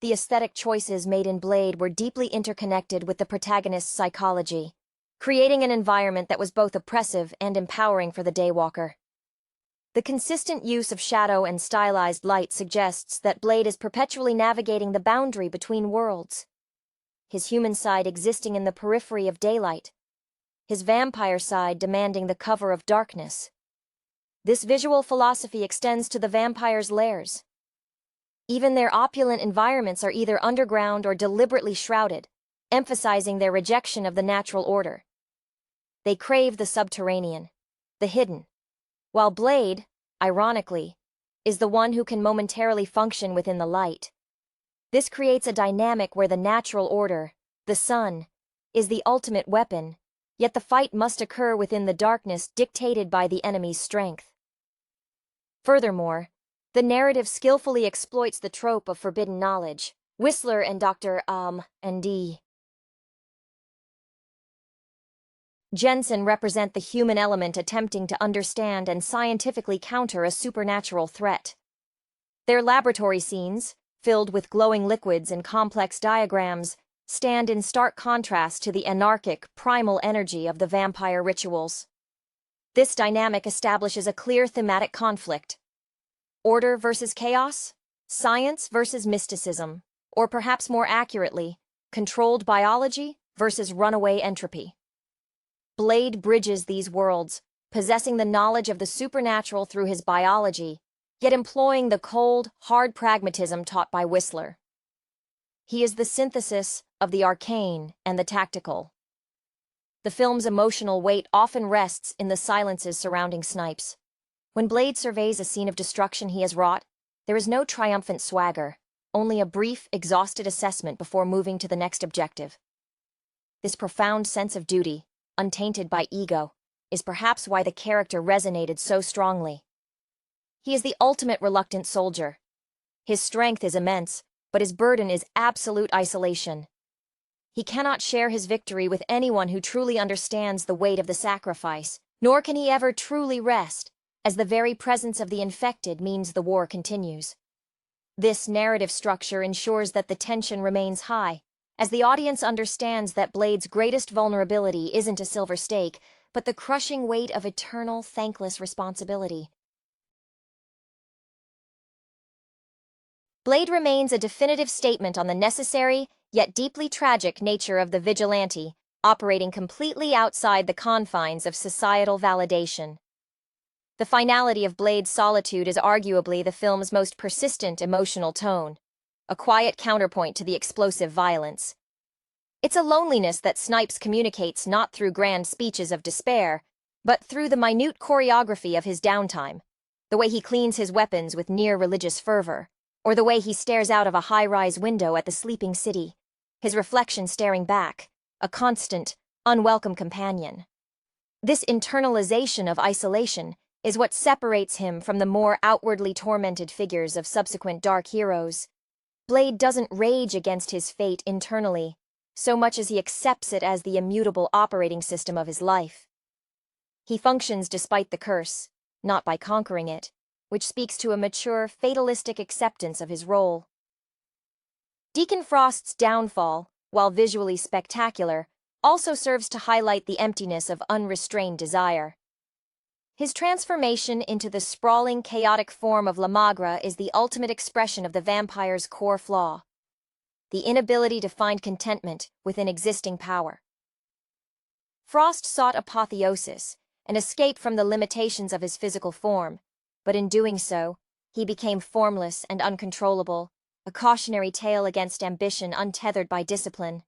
Speaker 2: The aesthetic choices made in Blade were deeply interconnected with the protagonist's psychology, creating an environment that was both oppressive and empowering for the Daywalker. The consistent use of shadow and stylized light suggests that Blade is perpetually navigating the boundary between worlds. His human side existing in the periphery of daylight, his vampire side demanding the cover of darkness. This visual philosophy extends to the vampire's lairs. Even their opulent environments are either underground or deliberately shrouded, emphasizing their rejection of the natural order. They crave the subterranean, the hidden, while Blade, ironically, is the one who can momentarily function within the light. This creates a dynamic where the natural order, the sun, is the ultimate weapon, yet the fight must occur within the darkness dictated by the enemy's strength. Furthermore, The narrative skillfully exploits the trope of forbidden knowledge. Whistler and Dr. and D. Jensen represent the human element attempting to understand and scientifically counter a supernatural threat. Their laboratory scenes, filled with glowing liquids and complex diagrams, stand in stark contrast to the anarchic, primal energy of the vampire rituals. This dynamic establishes a clear thematic conflict. Order versus chaos, science versus mysticism, or perhaps more accurately, controlled biology versus runaway entropy. Blade bridges these worlds, possessing the knowledge of the supernatural through his biology, yet employing the cold, hard pragmatism taught by Whistler. He is the synthesis of the arcane and the tactical. The film's emotional weight often rests in the silences surrounding Snipes. When Blade surveys a scene of destruction he has wrought, there is no triumphant swagger, only a brief, exhausted assessment before moving to the next objective. This profound sense of duty, untainted by ego, is perhaps why the character resonated so strongly. He is the ultimate reluctant soldier. His strength is immense, but his burden is absolute isolation. He cannot share his victory with anyone who truly understands the weight of the sacrifice, nor can he ever truly rest, as the very presence of the infected means the war continues. This narrative structure ensures that the tension remains high, as the audience understands that Blade's greatest vulnerability isn't a silver stake, but the crushing weight of eternal, thankless responsibility. Blade remains a definitive statement on the necessary, yet deeply tragic nature of the vigilante, operating completely outside the confines of societal validation. The finality of Blade's solitude is arguably the film's most persistent emotional tone, a quiet counterpoint to the explosive violence. It's a loneliness that Snipes communicates not through grand speeches of despair, but through the minute choreography of his downtime, the way he cleans his weapons with near-religious fervor, or the way he stares out of a high-rise window at the sleeping city, his reflection staring back, a constant, unwelcome companion. This internalization of isolation is what separates him from the more outwardly tormented figures of subsequent dark heroes. Blade doesn't rage against his fate internally, so much as he accepts it as the immutable operating system of his life. He functions despite the curse, not by conquering it, which speaks to a mature, fatalistic acceptance of his role. Deacon Frost's downfall, while visually spectacular, also serves to highlight the emptiness of unrestrained desire. His transformation into the sprawling, chaotic form of La Magra is the ultimate expression of the vampire's core flaw: the inability to find contentment within existing power. Frost sought apotheosis, an escape from the limitations of his physical form, but in doing so, he became formless and uncontrollable, a cautionary tale against ambition untethered by discipline.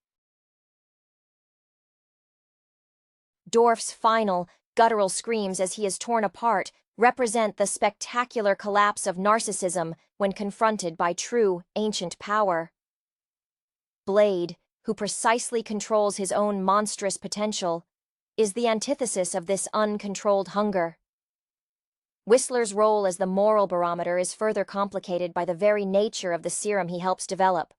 Speaker 2: Dorff's final, guttural screams as he is torn apart represent the spectacular collapse of narcissism when confronted by true, ancient power. Blade, who precisely controls his own monstrous potential, is the antithesis of this uncontrolled hunger. Whistler's role as the moral barometer is further complicated by the very nature of the serum he helps develop.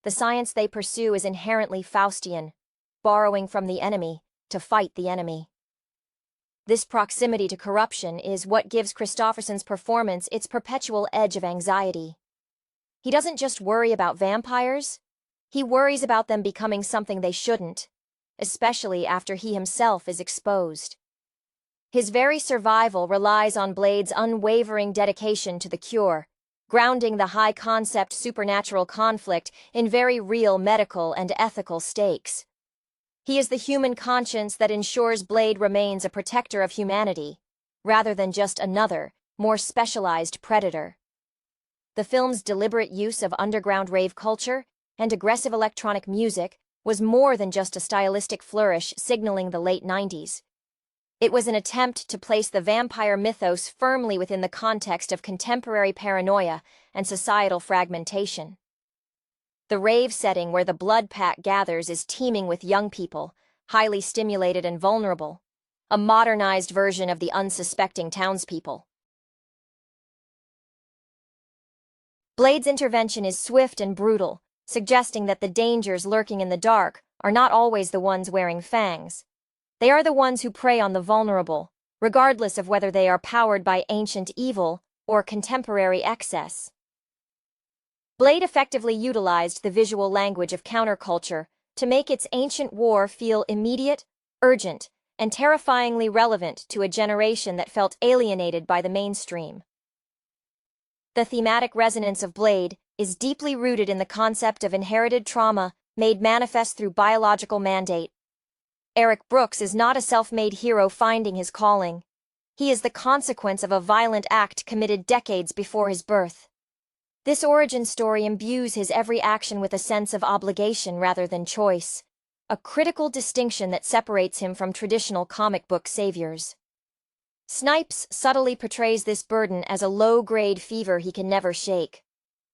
Speaker 2: The science they pursue is inherently Faustian, borrowing from the enemy to fight the enemy. This proximity to corruption is what gives Kristofferson's performance its perpetual edge of anxiety. He doesn't just worry about vampires, he worries about them becoming something they shouldn't, especially after he himself is exposed. His very survival relies on Blade's unwavering dedication to the cure, grounding the high-concept supernatural conflict in very real medical and ethical stakes. He is the human conscience that ensures Blade remains a protector of humanity, rather than just another, more specialized predator. The film's deliberate use of underground rave culture and aggressive electronic music was more than just a stylistic flourish signaling the late 90s. It was an attempt to place the vampire mythos firmly within the context of contemporary paranoia and societal fragmentation. The rave setting where the blood pack gathers is teeming with young people, highly stimulated and vulnerable, a modernized version of the unsuspecting townspeople. Blade's intervention is swift and brutal, suggesting that the dangers lurking in the dark are not always the ones wearing fangs. They are the ones who prey on the vulnerable, regardless of whether they are powered by ancient evil or contemporary excess. Blade effectively utilized the visual language of counterculture to make its ancient war feel immediate, urgent, and terrifyingly relevant to a generation that felt alienated by the mainstream. The thematic resonance of Blade is deeply rooted in the concept of inherited trauma made manifest through biological mandate. Eric Brooks is not a self-made hero finding his calling. He is the consequence of a violent act committed decades before his birth. This origin story imbues his every action with a sense of obligation rather than choice, a critical distinction that separates him from traditional comic book saviors. Snipes subtly portrays this burden as a low-grade fever he can never shake.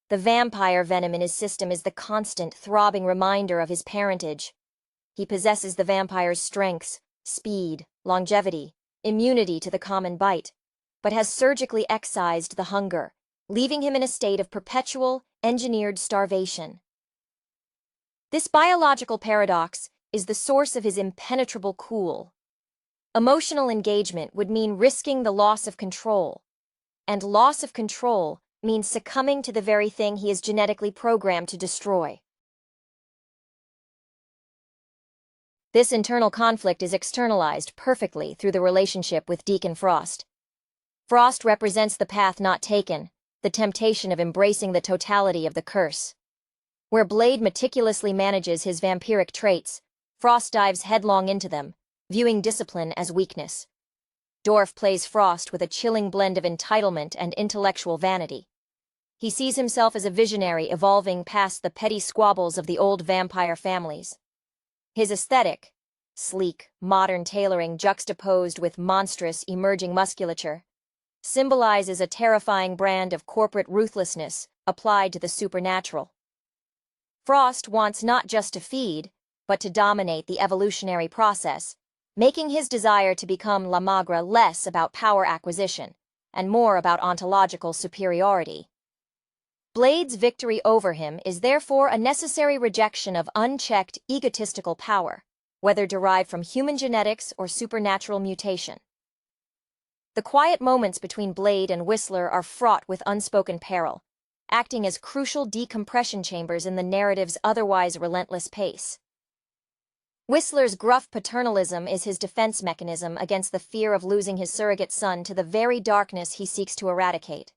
Speaker 2: The vampire venom in his system is the constant, throbbing reminder of his parentage. He possesses the vampire's strengths, speed, longevity, immunity to the common bite, but has surgically excised the hunger, leaving him in a state of perpetual, engineered starvation. This biological paradox is the source of his impenetrable cool. Emotional engagement would mean risking the loss of control, and loss of control means succumbing to the very thing he is genetically programmed to destroy. This internal conflict is externalized perfectly through the relationship with Deacon Frost. Frost represents the path not taken, the temptation of embracing the totality of the curse. Where Blade meticulously manages his vampiric traits, Frost dives headlong into them, viewing discipline as weakness. Dorff plays Frost with a chilling blend of entitlement and intellectual vanity. He sees himself as a visionary evolving past the petty squabbles of the old vampire families. His aesthetic, sleek, modern tailoring juxtaposed with monstrous, emerging musculature, symbolizes a terrifying brand of corporate ruthlessness applied to the supernatural. Frost wants not just to feed, but to dominate the evolutionary process, making his desire to become La Magra less about power acquisition and more about ontological superiority. Blade's victory over him is therefore a necessary rejection of unchecked, egotistical power, whether derived from human genetics or supernatural mutation. The quiet moments between Blade and Whistler are fraught with unspoken peril, acting as crucial decompression chambers in the narrative's otherwise relentless pace. Whistler's gruff paternalism is his defense mechanism against the fear of losing his surrogate son to the very darkness he seeks to eradicate.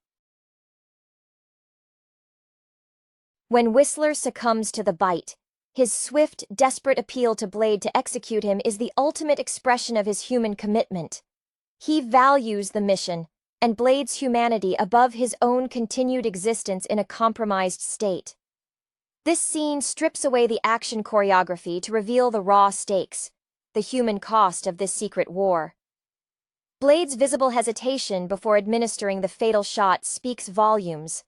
Speaker 2: When Whistler succumbs to the bite, his swift, desperate appeal to Blade to execute him is the ultimate expression of his human commitment. He values the mission, and Blade's humanity above his own continued existence in a compromised state. This scene strips away the action choreography to reveal the raw stakes, the human cost of this secret war. Blade's visible hesitation before administering the fatal shot speaks volumes.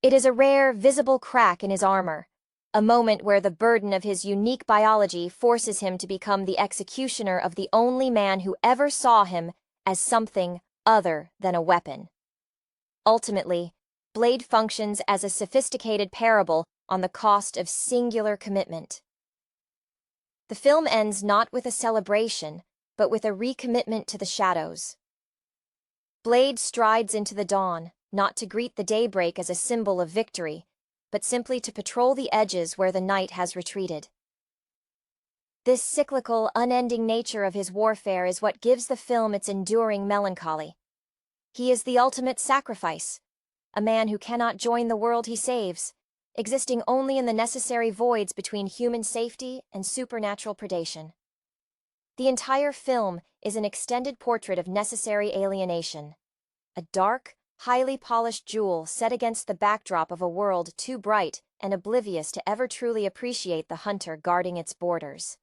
Speaker 2: It is a rare, visible crack in his armor, a moment where the burden of his unique biology forces him to become the executioner of the only man who ever saw him as something other than a weapon. Ultimately, Blade functions as a sophisticated parable on the cost of singular commitment. The film ends not with a celebration, but with a recommitment to the shadows. Blade strides into the dawn, not to greet the daybreak as a symbol of victory, but simply to patrol the edges where the night has retreated. This cyclical, unending nature of his warfare is what gives the film its enduring melancholy. He is the ultimate sacrifice, a man who cannot join the world he saves, existing only in the necessary voids between human safety and supernatural predation. The entire film is an extended portrait of necessary alienation, a dark, highly polished jewel set against the backdrop of a world too bright and oblivious to ever truly appreciate the hunter guarding its borders.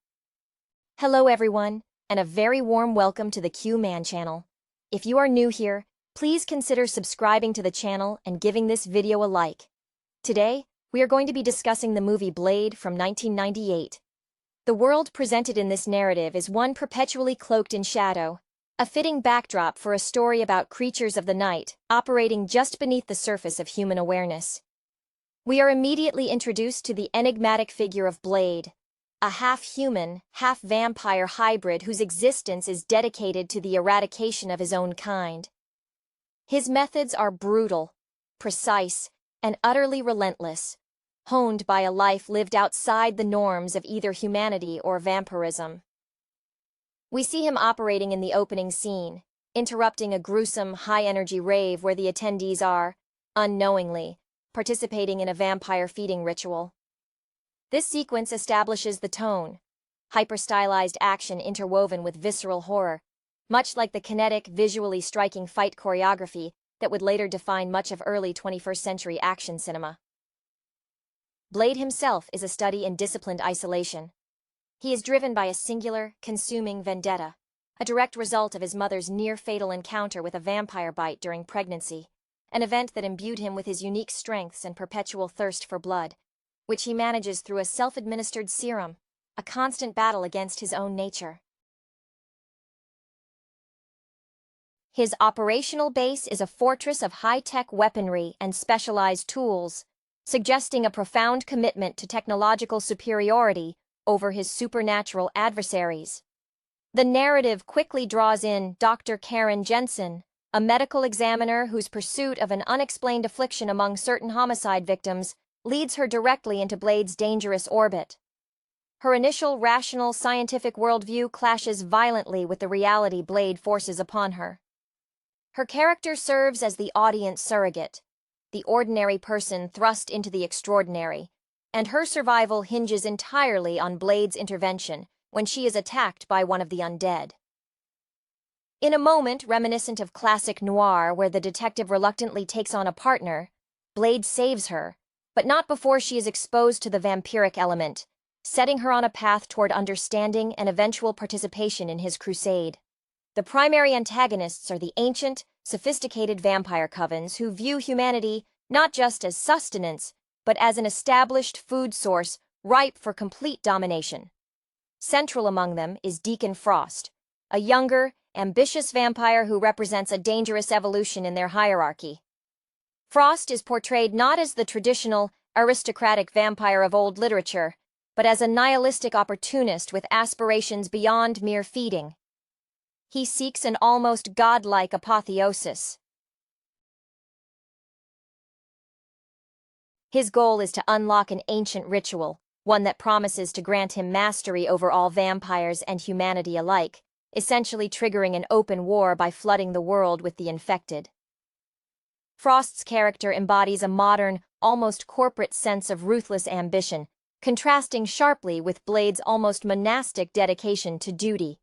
Speaker 2: Hello everyone, and a very warm welcome to the Q Man channel. If you are new here, please consider subscribing to the channel and giving this video a like. Today, we are going to be discussing the movie Blade from 1998. The world presented in this narrative is one perpetually cloaked in shadow, a fitting backdrop for a story about creatures of the night operating just beneath the surface of human awareness. We are immediately introduced to the enigmatic figure of Blade, a half-human, half-vampire hybrid whose existence is dedicated to the eradication of his own kind. His methods are brutal, precise, and utterly relentless, honed by a life lived outside the norms of either humanity or vampirism. We see him operating in the opening scene, interrupting a gruesome, high-energy rave where the attendees are, unknowingly, participating in a vampire feeding ritual. This sequence establishes the tone, hyper-stylized action interwoven with visceral horror, much like the kinetic, visually striking fight choreography that would later define much of early 21st century action cinema. Blade himself is a study in disciplined isolation. He is driven by a singular, consuming vendetta, a direct result of his mother's near-fatal encounter with a vampire bite during pregnancy, an event that imbued him with his unique strengths and perpetual thirst for blood, which he manages through a self-administered serum, a constant battle against his own nature. His operational base is a fortress of high-tech weaponry and specialized tools, suggesting a profound commitment to technological superiority over his supernatural adversaries. The narrative quickly draws in Dr. Karen Jensen, a medical examiner whose pursuit of an unexplained affliction among certain homicide victims leads her directly into Blade's dangerous orbit. Her initial rational scientific worldview clashes violently with the reality Blade forces upon her. Her character serves as the audience surrogate, the ordinary person thrust into the extraordinary, and her survival hinges entirely on Blade's intervention when she is attacked by one of the undead. In a moment reminiscent of classic noir where the detective reluctantly takes on a partner, Blade saves her, but not before she is exposed to the vampiric element, setting her on a path toward understanding and eventual participation in his crusade. The primary antagonists are the ancient, sophisticated vampire covens who view humanity not just as sustenance, but as an established food source ripe for complete domination. Central among them is Deacon Frost, a younger, ambitious vampire who represents a dangerous evolution in their hierarchy. Frost is portrayed not as the traditional, aristocratic vampire of old literature, but as a nihilistic opportunist with aspirations beyond mere feeding. He seeks an almost godlike apotheosis. His goal is to unlock an ancient ritual, one that promises to grant him mastery over all vampires and humanity alike, essentially triggering an open war by flooding the world with the infected. Frost's character embodies a modern, almost corporate sense of ruthless ambition, contrasting sharply with Blade's almost monastic dedication to duty.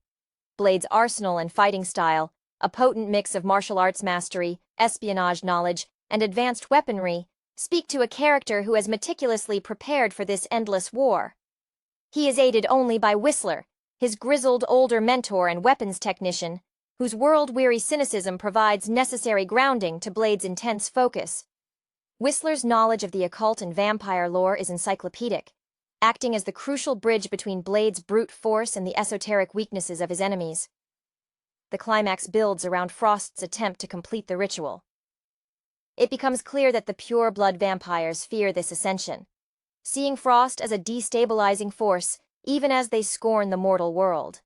Speaker 2: Blade's arsenal and fighting style, a potent mix of martial arts mastery, espionage knowledge, and advanced weaponry, speak to a character who has meticulously prepared for this endless war. He is aided only by Whistler, his grizzled older mentor and weapons technician, whose world-weary cynicism provides necessary grounding to Blade's intense focus. Whistler's knowledge of the occult and vampire lore is encyclopedic, acting as the crucial bridge between Blade's brute force and the esoteric weaknesses of his enemies. The climax builds around Frost's attempt to complete the ritual. It becomes clear that the pure-blood vampires fear this ascension, seeing Frost as a destabilizing force even as they scorn the mortal world.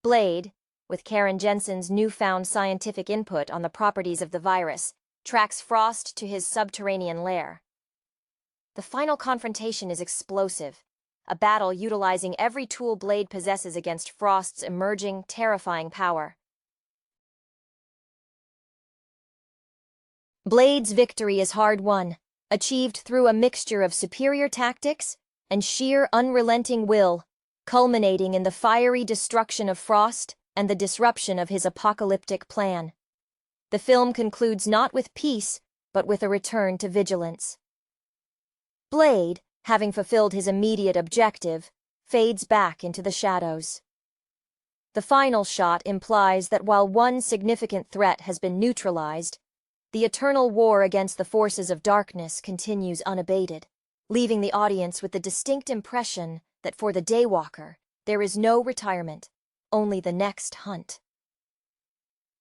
Speaker 2: Blade, with Karen Jensen's newfound scientific input on the properties of the virus, tracks Frost to his subterranean lair. The final confrontation is explosive, a battle utilizing every tool Blade possesses against Frost's emerging, terrifying power. Blade's victory is hard-won, achieved through a mixture of superior tactics and sheer unrelenting will, culminating in the fiery destruction of Frost and the disruption of his apocalyptic plan. The film concludes not with peace, but with a return to vigilance. Blade, having fulfilled his immediate objective, fades back into the shadows. The final shot implies that while one significant threat has been neutralized, the eternal war against the forces of darkness continues unabated, leaving the audience with the distinct impression that for the Daywalker, there is no retirement, only the next hunt.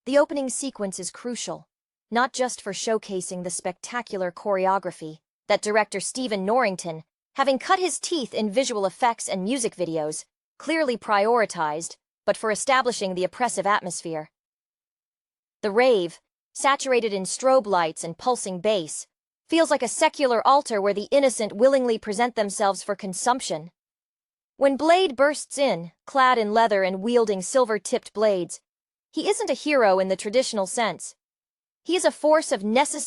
Speaker 2: The opening sequence is crucial, not just for showcasing the spectacular choreography, that director Stephen Norrington, having cut his teeth in visual effects and music videos, clearly prioritized, but for establishing the oppressive atmosphere. The rave, saturated in strobe lights and pulsing bass, feels like a secular altar where the innocent willingly present themselves for consumption. When Blade bursts in, clad in leather and wielding silver-tipped blades, he isn't a hero in the traditional sense. He is a force of necessary